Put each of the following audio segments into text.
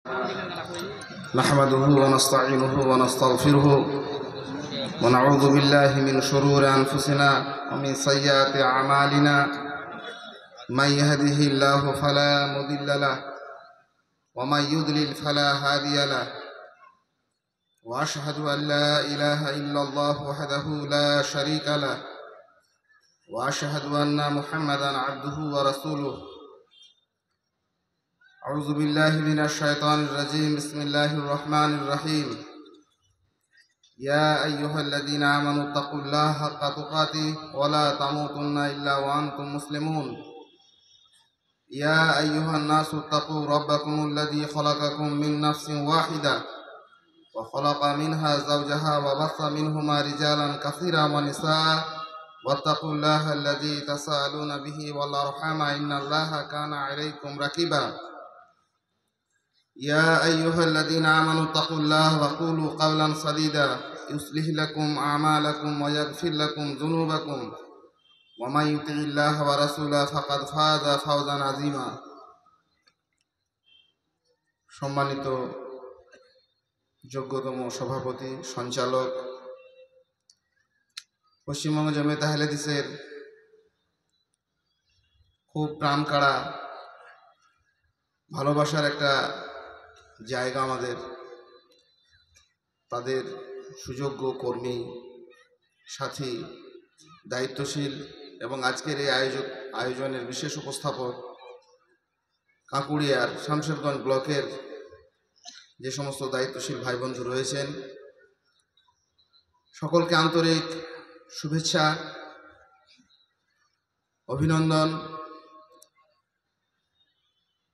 نحمده ونستعينه ونستغفره ونعوذ بالله من شرور أنفسنا ومن سيئات أعمالنا من يهده الله فلا مضل له ومن يضلل فلا هادي له وأشهد أن لا إله إلا الله وحده لا شريك له وأشهد أن محمدا عبده ورسوله أعوذ بالله من الشيطان الرجيم بسم الله الرحمن الرحيم يا أيها الذين آمنوا اتقوا الله حق تقاته ولا تموتن إلا وأنتم مسلمون يا أيها الناس اتقوا ربكم الذي خلقكم من نفس واحدة وخلق منها زوجها وبث منهما رجالا كثيرا ونساء واتقوا الله الذي تساءلون به والأرحام إن الله كان عليكم رقيبا يا أيها الذين آمنوا اتقوا الله وقولوا قولا سديدا يصلح لكم أعمالكم ويغفر لكم ذنوبكم ومن يطع الله ورسوله فقد فاز فوزا عظيما সম্মানিত যোগ্যতম সভাপতি সঞ্চালক পশ্চিমবঙ্গ জামিয়াত আহলে হাদিসের খুব প্রাণকাড়া ভালোবাসার একটা জায়গা আমাদের, তাদের সুযোগ্য কর্মী সাথী দায়িত্বশীল এবং আজকের এই আয়োজনের বিশেষ উপস্থাপক কাঁকুড়িয়ার শামশেরগঞ্জ ব্লকের যে সমস্ত দায়িত্বশীল ভাই বন্ধু রয়েছেন, সকলকে আন্তরিক শুভেচ্ছা অভিনন্দন।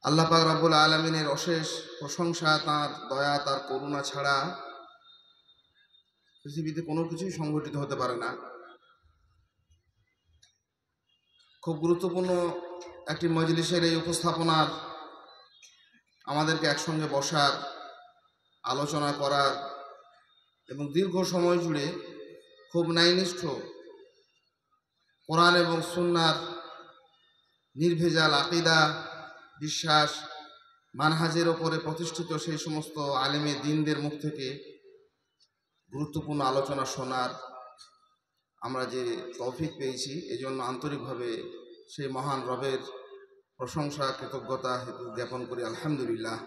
আল্লাহ পাক রব্বুল আলামিনের অশেষ প্রশংসা, তার দয়া, তার করুণা ছাড়া পৃথিবীতে কোনো কিছুই সংগঠিত হতে পারে না। খুব গুরুত্বপূর্ণ একটি মজলিসের এই উপস্থাপনার আমাদেরকে একসঙ্গে বসার, আলোচনা করার এবং দীর্ঘ সময় জুড়ে খুব ন্যায়নিষ্ঠ কোরআন এবং সুন্নাহর নির্ভেজাল আকীদা, বিশ্বাস, মানহাজের ওপরে প্রতিষ্ঠিত সেই সমস্ত আলেমে দ্বীনদের মুখ থেকে গুরুত্বপূর্ণ আলোচনা শোনার আমরা যে তৌফিক পেয়েছি, এজন্য আন্তরিকভাবে সেই মহান রবের প্রশংসা, কৃতজ্ঞতা হেতু জ্ঞাপন করি আলহামদুলিল্লাহ।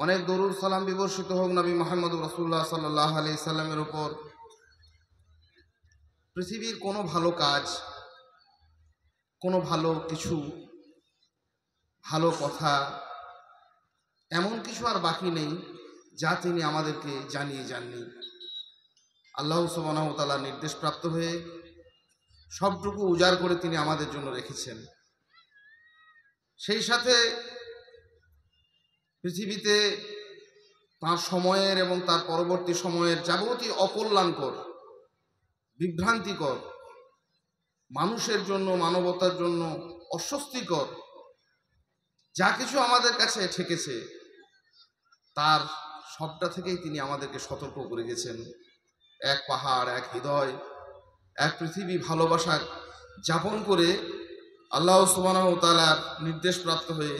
অনেক দরুদ সালাম বিবর্ষিত হোক নবী মুহাম্মদ রাসূলুল্লাহ সাল্লাল্লাহু আলাইহি সাল্লামের উপর। পৃথিবীর কোনো ভালো কাজ, কোনো ভালো কিছু, ভালো কথা, এমন কিছু আর বাকি নেই যা তিনি আমাদেরকে জানিয়ে যাননি। আল্লাহ সুবহানাহু ওয়া তাআলার নির্দেশ প্রাপ্ত হয়ে সবটুকু উজাড় করে তিনি আমাদের জন্য রেখেছেন। সেই সাথে পৃথিবীতে তার সময়ের এবং তার পরবর্তী সময়ের যাবতীয় অকল্যাণকর, বিভ্রান্তিকর, মানুষের জন্য, মানবতার জন্য অস্বস্তিকর যা কিছু আমাদের কাছে ঠেকেছে, তার সবটা থেকেই তিনি আমাদেরকে সতর্ক করে গেছেন। এক পাহাড়, এক হৃদয়, এক পৃথিবী ভালোবাসা যাপন করে আল্লাহ সুবহানাহু ওয়া তাআলার নির্দেশ প্রাপ্ত হয়ে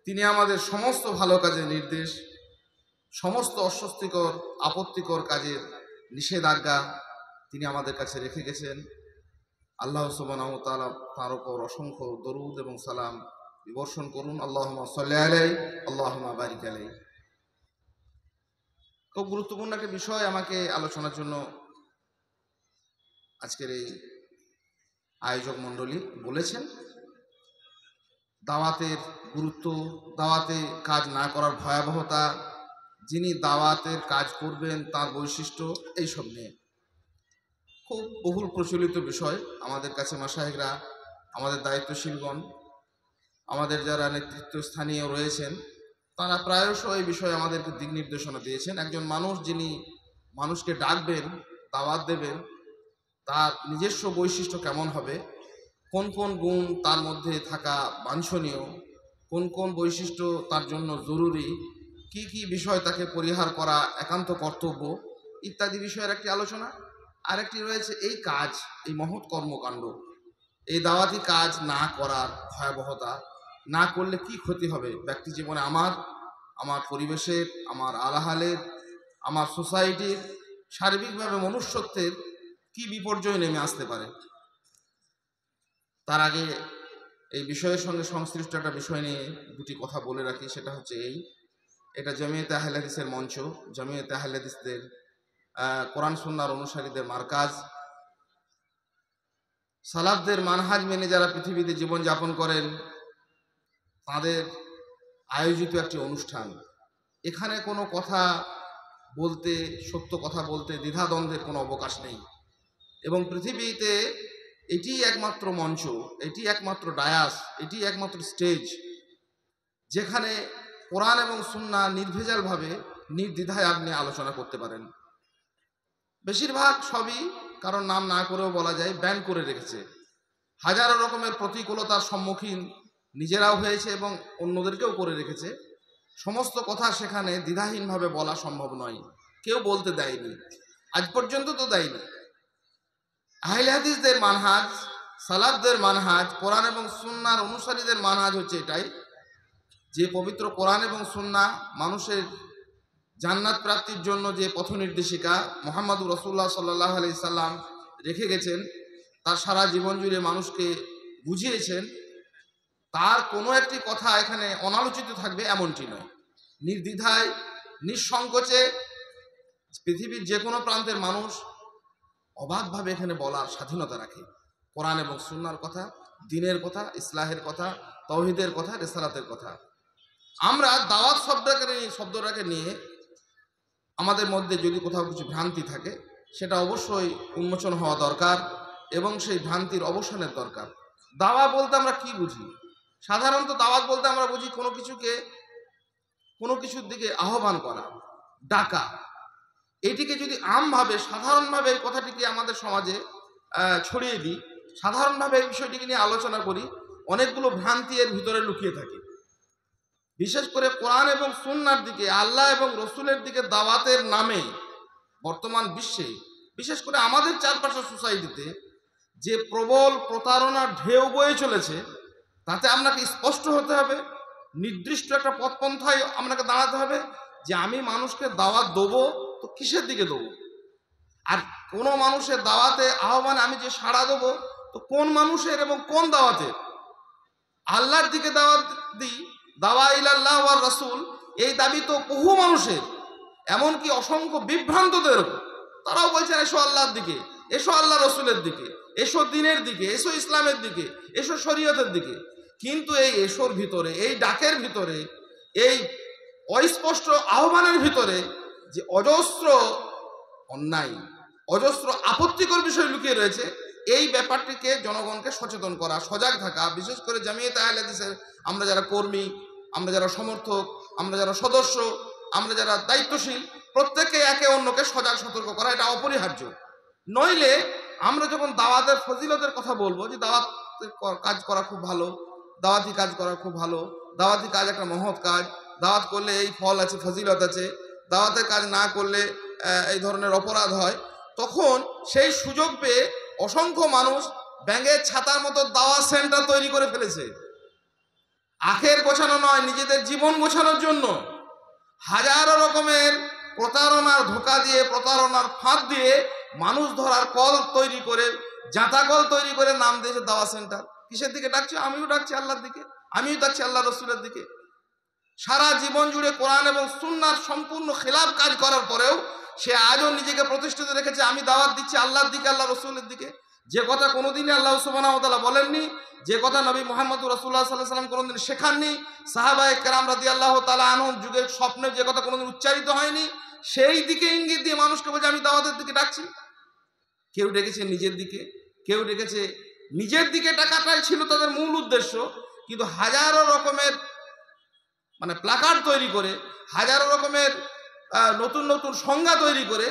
তিনি আমাদের সমস্ত ভালো কাজের নির্দেশ, সমস্ত অস্বস্তিকর, আপত্তিকর কাজের নিষেধাজ্ঞা তিনি আমাদের কাছে রেখে গেছেন। আল্লাহ সুবহানাহু ওয়া তাআলা তার উপর অসংখ্য দরুদ এবং সালাম বিবর্ষণ করুন। আল্লাহুম্মা সাল্লি আলাইহি, আল্লাহুম্মা বারিক আলাইহি। খুব গুরুত্বপূর্ণ একটা বিষয় আমাকে আলোচনার জন্য আজকের এই আয়োজক মণ্ডলী বলেছেন। দাওয়াতের গুরুত্ব, দাওয়াতে কাজ না করার ভয়াবহতা, যিনি দাওয়াতের কাজ করবেন তার বৈশিষ্ট্য, এইসব নিয়ে খুব বহুল প্রচলিত বিষয়। আমাদের কাছে মাশায়েখরা, আমাদের দায়িত্বশীলগণ, আমাদের যারা নেতৃত্বস্থানীয় রয়েছেন, তারা প্রায়শ এই বিষয়ে আমাদেরকে দিক নির্দেশনা দিয়েছেন। একজন মানুষ যিনি মানুষকে ডাকবেন, দাওয়াত দেবেন, তার নিজস্ব বৈশিষ্ট্য কেমন হবে, কোন কোন গুণ তার মধ্যে থাকা বাঞ্ছনীয়, কোন কোন বৈশিষ্ট্য তার জন্য জরুরি, কি কি বিষয় তাকে পরিহার করা একান্ত কর্তব্য, ইত্যাদি বিষয়ের একটি আলোচনা। আরেকটি রয়েছে এই কাজ, এই মহৎ কর্মকাণ্ড, এই দাওয়াতি কাজ না করার ভয়াবহতা, না করলে কি ক্ষতি হবে ব্যক্তি জীবনে, আমার, আমার পরিবেশের, আমার আলাহালের, আমার সোসাইটির, সার্বিকভাবে মনুষ্যত্বের কি বিপর্যয় নেমে আসতে পারে। তার আগে এই বিষয়ের সঙ্গে সংশ্লিষ্ট একটা বিষয় নিয়ে দুটি কথা বলে রাখি। সেটা হচ্ছে এটা জমিয়তে আহলে হাদিসের মঞ্চ, জমিয়তে আহলে হাদিসদের কোরআন সুন্নাহর অনুসারীদের মারকাজ, সালাফদের মানহাজ মেনে যারা পৃথিবীতে জীবনযাপন করেন তাদের আয়োজিত একটি অনুষ্ঠান। এখানে কোনো কথা বলতে, সত্য কথা বলতে দ্বিধাদ্বন্দ্বের কোনো অবকাশ নেই, এবং পৃথিবীতে এটি একমাত্র মঞ্চ, এটি একমাত্র ডায়াস, এটি একমাত্র স্টেজ যেখানে কোরআন এবং সুন্নাহ নির্ভেজালভাবে নির্দ্বিধায় আপনি আলোচনা করতে পারেন। বেশিরভাগ সবই, কারণ নাম না করেও বলা যায়, ব্যান করে রেখেছে। হাজারো রকমের প্রতিকূলতার সম্মুখীন নিজেরাও হয়েছে এবং অন্যদেরকেও করে রেখেছে। সমস্ত কথা সেখানে দ্বিধাহীনভাবে বলা সম্ভব নয়, কেউ বলতে দেয়নি, আজ পর্যন্ত তো দেয়নি। আহলে হাদিসদের মানহাজ, সালাফদের মানহাজ, কোরআন এবং সুন্নাহর অনুসারীদের মানহাজ হচ্ছে এটাই যে পবিত্র কোরআন এবং সুন্নাহ মানুষের জান্নাত প্রাপ্তির জন্য যে পথ নির্দেশিকা মুহাম্মদুর রাসূলুল্লাহ সাল্লাল্লাহু আলাইহি সাল্লাম রেখে গেছেন, তার সারা জীবন জুড়ে মানুষকে বুঝিয়েছেন, তার কোনো একটি কথা এখানে অনালোচিত থাকবে এমনটি নয়। নির্দ্বিধায়, নিঃসংকোচে পৃথিবীর যে কোনো প্রান্তের মানুষ অবাধভাবে এখানে বলার স্বাধীনতা রাখে। কোরআন এবং সুন্নাহর কথা, দ্বীনের কথা, ইসলাহের কথা, তাওহীদের কথা, রিসালাতের কথা। আমরা দাওয়াত শব্দটাকে নিয়ে আমাদের মধ্যে যদি কোথাও কিছু ভ্রান্তি থাকে সেটা অবশ্যই উন্মোচন হওয়া দরকার এবং সেই ভ্রান্তির অবসানের দরকার। দাওয়া বলতে আমরা কি বুঝি? সাধারণত দাওয়াত বলতে আমরা বুঝি কোনো কিছুর দিকে আহ্বান করা, ডাকা। এটিকে যদি আমভাবে, সাধারণভাবে এই কথাটিকে আমাদের সমাজে ছড়িয়ে দিই, সাধারণভাবে এই বিষয়টিকে নিয়ে আলোচনা করি, অনেকগুলো ভ্রান্তি এর ভিতরে লুকিয়ে থাকে। বিশেষ করে কোরআন এবং সুন্নাহর দিকে, আল্লাহ এবং রসুলের দিকে দাওয়াতের নামে বর্তমান বিশ্বে, বিশেষ করে আমাদের চারপাশের সোসাইটিতে যে প্রবল প্রতারণার ঢেউ বয়ে চলেছে, তাতে আপনাকে স্পষ্ট হতে হবে, নির্দিষ্ট একটা পথপন্থায় আপনাকে দাঁড়াতে হবে যে আমি মানুষকে দাওয়াত দেবো তো কিসের দিকে দেবো, আর কোন মানুষের দাওয়াতে আহ্বানে আমি যে সাড়া দেবো তো কোন মানুষের এবং কোন দাওয়াতের। আল্লাহর দিকে দাওয়াত দিই, দাওয়া ইলাল্লাহ ওয়ার রাসূল, এই দাবি তো বহু মানুষের, এমনকি অসংখ্য বিভ্রান্তদের। তারাও বলছেন এসো আল্লাহর দিকে, এসো আল্লাহ রসুলের দিকে, এসো দ্বীনের দিকে, এসো ইসলামের দিকে, এসো শরীয়তের দিকে। কিন্তু এই এসোর ভিতরে, এই ডাকের ভিতরে, এই অস্পষ্ট আহ্বানের ভিতরে যে অজস্র অন্যায়, অজস্র আপত্তিকর বিষয় লুকিয়ে রয়েছে, এই ব্যাপারটিকে জনগণকে সচেতন করা, সজাগ থাকা, বিশেষ করে জমিয়তে আহলে হাদিসের আমরা যারা কর্মী, আমরা যারা সমর্থক, আমরা যারা সদস্য, আমরা যারা দায়িত্বশীল, প্রত্যেকে একে অন্যকে সজাগ সতর্ক করা এটা অপরিহার্য। নইলে আমরা যখন দাওয়াতের ফজিলতের কথা বলবো যে দাওয়াতের কাজ করা খুব ভালো, দাওয়াতি কাজ করা খুব ভালো, দাওয়াতি কাজ একটা মহৎ কাজ, দাওয়াত করলে এই ফল আছে, ফজিলত আছে, দাওয়াতের কাজ না করলে এই ধরনের অপরাধ হয়, তখন সেই সুযোগ পেয়ে অসংখ্য মানুষ ব্যাঙের ছাতার মতো দাওয়াত সেন্টার তৈরি করে ফেলেছে। আখের গোছানো নয়, নিজেদের জীবন গোছানোর জন্য হাজারো রকমের প্রতারণার ধোঁকা দিয়ে, প্রতারণার ফাঁদ দিয়ে মানুষ ধরার কল তৈরি করে, জাঁতা কল তৈরি করে নাম দিয়েছে দাওয়াত সেন্টার। কিসের দিকে ডাকছে? আমিও ডাকছি আল্লাহর দিকে, আমিও ডাকছি আল্লাহ রসুলের দিকে। সারা জীবন জুড়ে কোরআন এবং সুন্নাহর সম্পূর্ণ খেলাফ কাজ করার পরেও সে আজও নিজেকে প্রতিষ্ঠিত রেখেছে আমি দাওয়াত দিচ্ছি আল্লাহর দিকে, আল্লাহ রসুলের দিকে। যে কথা কোনোদিনই আল্লাহ সুবহানাহু ওয়া তাআলা বলেননি, যে কথা নবী মুহাম্মদ রাসূলুল্লাহ সাল্লাল্লাহু আলাইহি ওয়াসাল্লাম কোনোদিন শেখাননি, সাহাবায়ে কেরাম রাদিয়াল্লাহু তাআলা আনহুম যুগের স্বপ্নে যে কথা কোনোদিন উচ্চারিত হয়নি, সেই দিকে ইঙ্গিত দিয়ে মানুষকে বলছে আমি দাওয়াতের দিকে ডাকছি। কেউ ডেকেছে নিজের দিকে, কেউ ডেকেছে নিজের দিকে ডাকাটাই ছিল তাদের মূল উদ্দেশ্য, কিন্তু হাজারো রকমের প্লাকার্ড তৈরি করে, হাজারো রকমের নতুন নতুন সংজ্ঞা তৈরি করে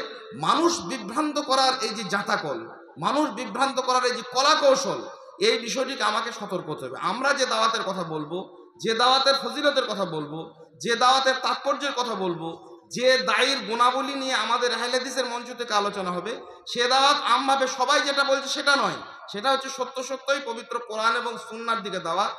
মানুষ বিভ্রান্ত করার এই যে জাঁতাকল, মানুষ বিভ্রান্ত করার এই যে কলা কৌশল, এই বিষয়টিকে আমাকে সতর্ক হতে হবে। আমরা যে দাওয়াতের কথা বলবো, যে দাওয়াতের ফজিলতের কথা বলবো, যে দাওয়াতের তাৎপর্যের কথা বলবো, যে দায়ীর গুণাবলী নিয়ে আমাদের আহলে হাদিসের মঞ্চ থেকে আলোচনা হবে, সে দাওয়াত আমভাবে সবাই যেটা বলছে সেটা নয়, সেটা হচ্ছে সত্য সত্যই পবিত্র কোরআন এবং সুন্নাহর দিকে দাওয়াত।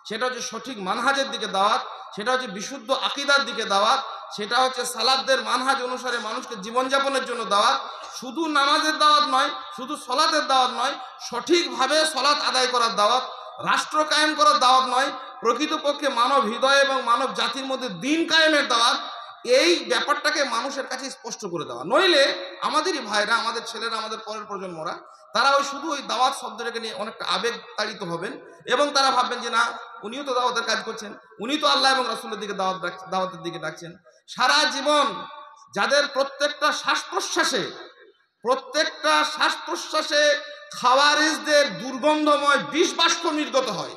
সেটা হচ্ছে সঠিক মানহাজের দিকে দাওয়াত, সেটা হচ্ছে বিশুদ্ধ আকীদার দিকে দাওয়াত, সেটা হচ্ছে সালাফদের মানহাজ অনুসারে মানুষকে জীবনযাপনের জন্য দাওয়াত। শুধু নামাজের দাওয়াত নয়, শুধু সলাতের দাওয়াত নয়, সঠিকভাবে সলাত আদায় করার দাওয়াত, রাষ্ট্র কায়েম করার দাওয়াত নয়, প্রকৃতপক্ষে মানব হৃদয় এবং মানব জাতির মধ্যে দিন কায়েমের দাওয়াত। এই ব্যাপারটাকে মানুষের কাছে স্পষ্ট করে দেওয়া, নইলে আমাদেরই ভাইরা, আমাদের ছেলেরা, আমাদের পরের প্রজন্মরা, তারা শুধু ওই দাওয়াত শব্দটাকে নিয়ে অনেকটা আবেগ তাড়িত হবেন এবং তারা ভাববেন যে না, উনিও তো দাওয়াতের কাজ করছেন, উনি তো আল্লাহ এবং রাসূলের দিকে দাওয়াতের দিকে ডাকছেন। সারা জীবন যাদের প্রত্যেকটা শ্বাস প্রশ্বাসে খাওয়ারিজদের দুর্গন্ধময় বিষ বাষ্প নির্গত হয়,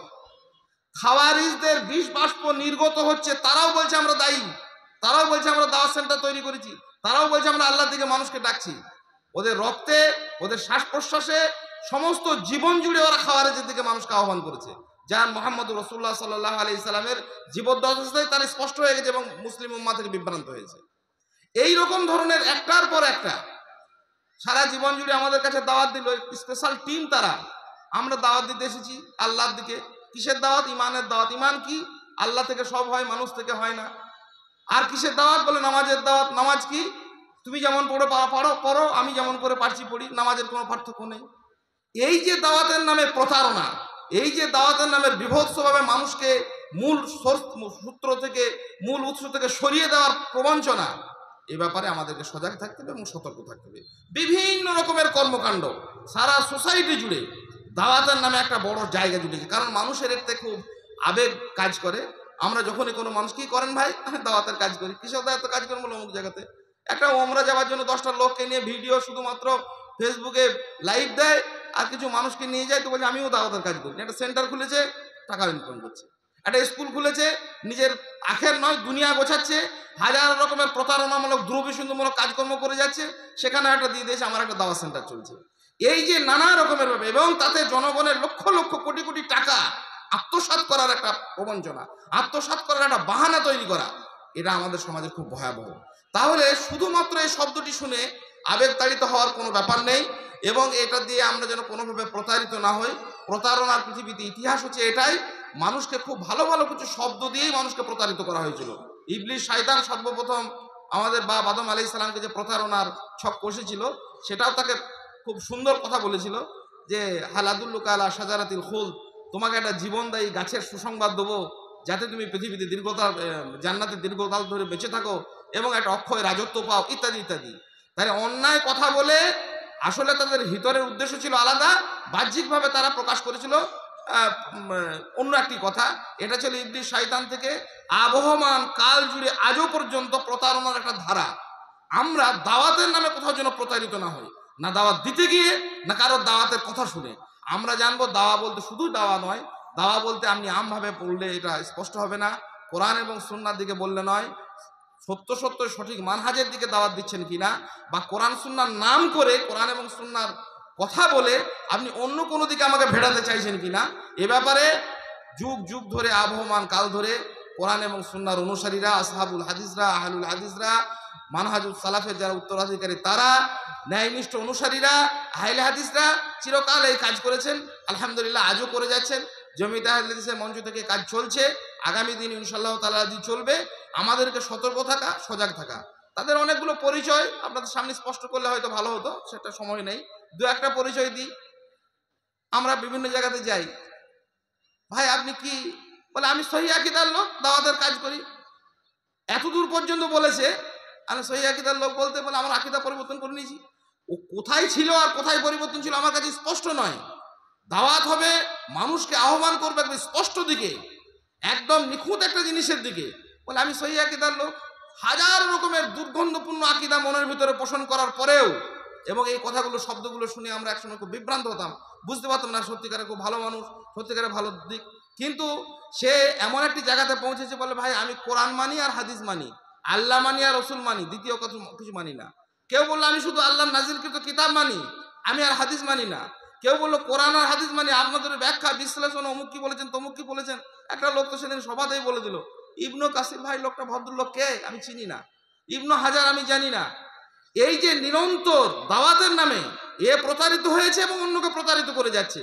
খাওয়ারিজদের বিষ বাষ্প নির্গত হচ্ছে, তারাও বলছে আমরা দায়ী, তারাও বলছে আমরা দাওয়াত সেন্টার তৈরি করেছি, তারাও বলছে আমরা আল্লাহর দিকে মানুষকে ডাকছি। ওদের রক্তে, ওদের শ্বাস প্রশ্বাসে, সমস্ত জীবন জুড়ে ওরা খাওয়ারিজের দিকে মানুষকে আহ্বান করেছে। যার মুহাম্মদ রাসূলুল্লাহ সাল্লাল্লাহু আলাইহি সাল্লামের জীবদ্দশায় তার স্পষ্ট হয়ে গেছে এবং মুসলিম উম্মাহ থেকে বিভ্রান্ত হয়েছে। এই রকম ধরনের একটার পর একটা সারা জীবন জুড়ে আমাদের কাছে দাওয়াত দিল স্পেশাল টিম। তারা, আমরা দাওয়াত দিতে এসেছি আল্লাহর দিকে। কিসের দাওয়াত? ইমানের দাওয়াত। ইমান কি? আল্লাহ থেকে সব হয়, মানুষ থেকে হয় না। আর কিসের দাওয়াত? বলে নামাজের দাওয়াত। নামাজ কি? তুমি যেমন পড়ো, আমি যেমন করে পারছি পড়ি, নামাজের কোনো পার্থক্য নেই। এই যে দাওয়াতের নামে প্রতারণা, এই যে দাওয়াতের নামে বিভৎসভাবে মানুষকে মূল সূত্র থেকে, মূল উৎস থেকে সরিয়ে দেওয়ার প্রবঞ্চনা, এ ব্যাপারে আমাদেরকে সজাগ থাকতে হবে এবং সতর্ক থাকতে হবে। বিভিন্ন রকমের কর্মকাণ্ড সারা সোসাইটি জুড়ে দাওয়াতের নামে একটা বড় জায়গা জুড়েছে, কারণ মানুষের এতে খুব আবেগ কাজ করে। আমরা যখনই কোনো মানুষ, কি করেন ভাই? দাওয়াতের কাজ করি। কিসের দাওয়াতের কাজ করেন? বলো অমুক জায়গাতে একটা ওমরা যাওয়ার জন্য 10টা লোককে নিয়ে ভিডিও শুধুমাত্র ফেসবুকে লাইভ দেয়, আর কিছু মানুষকে নিয়ে যায়, তো বলছে আমিও দাওয়াতের কাজ করি। একটা সেন্টার খুলেছে, টাকা ইনকাম করছে। একটা স্কুল খুলেছে, নিজের আখের নয় দুনিয়া গোছাচ্ছে, হাজার রকমের প্রতারণামূলক দ্রব্যসিন্ধুমূলক কাজকর্ম করে যাচ্ছে, সেখানে একটা দিয়ে দিয়েছে আমার একটা দাওয়াত সেন্টার চলছে। এই যে নানা রকমের ভাবে, এবং তাতে জনগণের লক্ষ লক্ষ কোটি কোটি টাকা আত্মসাৎ করার একটা প্রবঞ্চনা, আত্মসাৎ করার একটা বাহানা তৈরি করা, এটা আমাদের সমাজে খুব ভয়াবহ। তাহলে শুধুমাত্র এই শব্দটি শুনে আবেগ তাড়িত হওয়ার কোনো ব্যাপার নেই, এবং এটা দিয়ে আমরা যেন কোনোভাবে প্রতারিত না হই। প্রতারণার পৃথিবীতে ইতিহাস হচ্ছে এটাই, মানুষকে খুব ভালো ভালো কিছু শব্দ দিয়েই মানুষকে প্রতারিত করা হয়েছিল। ইবলিস শয়তান সর্বপ্রথম আমাদের বাপ আদম আলাইহিস সালামকে যে প্রতারণার ছক কষেছিল, সেটাও তাকে খুব সুন্দর কথা বলেছিল যে হাল আদুল্লুকা আলা শাজারাতিল খুলদ, তোমাকে একটা জীবনদায়ী গাছের সুসংবাদ দেবো, যাতে তুমি পৃথিবীতে দীর্ঘকাল, জান্নাতে দীর্ঘকাল ধরে বেঁচে থাকো এবং একটা অক্ষয় রাজত্ব পাও, ইত্যাদি ইত্যাদি। তাই অন্যায় কথা বলে আসলে তাদের ভিতরের উদ্দেশ্য ছিল আলাদা, বাহ্যিকভাবে তারা প্রকাশ করেছিল অন্য একটি কথা। এটা ছিল ইবলিস শয়তান থেকে আবহমান কাল জুড়ে আজও পর্যন্ত প্রতারণার একটা ধারা। আমরা দাওয়াতের নামে কোথাও যেন প্রতারিত না হই, না দাওয়াত দিতে গিয়ে, না কারোর দাওয়াতের কথা শুনে। আমরা জানবো দাওয়া বলতে শুধু দাওয়া নয়, দাওয়া বলতে আপনি আমভাবে পড়লে এটা স্পষ্ট হবে না, কোরআন এবং সুন্নাহর দিকে বললে নয়, সত্য সত্য সঠিক মানহাজের দিকে দাওয়াত দিচ্ছেন কিনা, বা কোরআন সুন্নাহর নাম করে, কোরআন এবং সুন্নাহর কথা বলে আপনি অন্য কোনো দিকে আমাকে ভেড়াতে চাইছেন কিনা, এ ব্যাপারে যুগ যুগ ধরে, আবহমান কাল ধরে কোরআন এবং সুন্নাহর অনুসারীরা, আসহাবুল হাদিসরা, আহলুল হাদিসরা, মানহাজুল সালাফের যারা উত্তরাধিকারী, তারা ন্যায়নিষ্ঠ অনুসারীরা, আহলে হাদিসরা চিরকাল এই কাজ করেছেন। আলহামদুলিল্লাহ আজও করে যাচ্ছেন। জমিয়তে আহলে হাদিসের মঞ্চ থেকে কাজ চলছে, আগামী দিন ইনশাআল্লাহ তাআলা চলবে। আমাদেরকে সতর্ক থাকা, সজাগ থাকা। তাদের অনেকগুলো পরিচয় আপনাদের সামনে স্পষ্ট করলে হয়তো ভালো হতো, সেটা সময় নেই, দু একটা পরিচয় দিই। আমরা বিভিন্ন জায়গাতে যাই, ভাই আপনি কি? বলে আমি সহিহ আকীদার লোক, দাওয়াতের কাজ করি। এতদূর পর্যন্ত বলেছে, আমি সহিহ আকীদার লোক বলতে বলে আমার আকীদা পরিবর্তন করে নিয়েছি। ও কোথায় ছিল আর কোথায় পরিবর্তন ছিল আমার কাছে স্পষ্ট নয়। দাওয়াত হবে, মানুষকে আহ্বান করবে একদম স্পষ্ট দিকে, একদম নিখুঁত একটা জিনিসের দিকে। বলে আমি সহিহ আকীদার লোক। হাজার রকমের দুর্গন্ধপূর্ণ আকীদা মনের ভিতরে পোষণ করার পরেও, এবং এই কথাগুলো, শব্দগুলো শুনে আমরা একসময় খুব বিভ্রান্ত হতাম, বুঝতে পারতাম না সত্যিকারে খুব ভালো মানুষ, সত্যিকারে ভালো দিক। কিন্তু সে এমন একটি জায়গাতে পৌঁছেছে, বলে ভাই আমি কোরআন মানি আর হাদিস মানি, আল্লাহ মানি আর রসুল মানি, দ্বিতীয় কিছু মানি না। কেউ বললো আমি শুধু আল্লাহ নাজিলকৃত কিতাব মানি, আমি আর হাদিস মানি না। কেউ বললো কোরআন আর হাদিস মানি, আপনাদের ব্যাখ্যা বিশ্লেষণ অমুক কি বলেছেন, তমুক কি বলেছেন। একটা লোক তো সেদিন সভাতেই বলে দিল, ইবনু কাসির ভাই লোকটা ভদ্রলোক, কে আমি চিনি না, ইবনু হাজার আমি জানি না। এই যে নিরন্তর দাওয়াতের নামে এ প্রতারিত হয়েছে এবং অন্যকে প্রতারিত করে যাচ্ছে।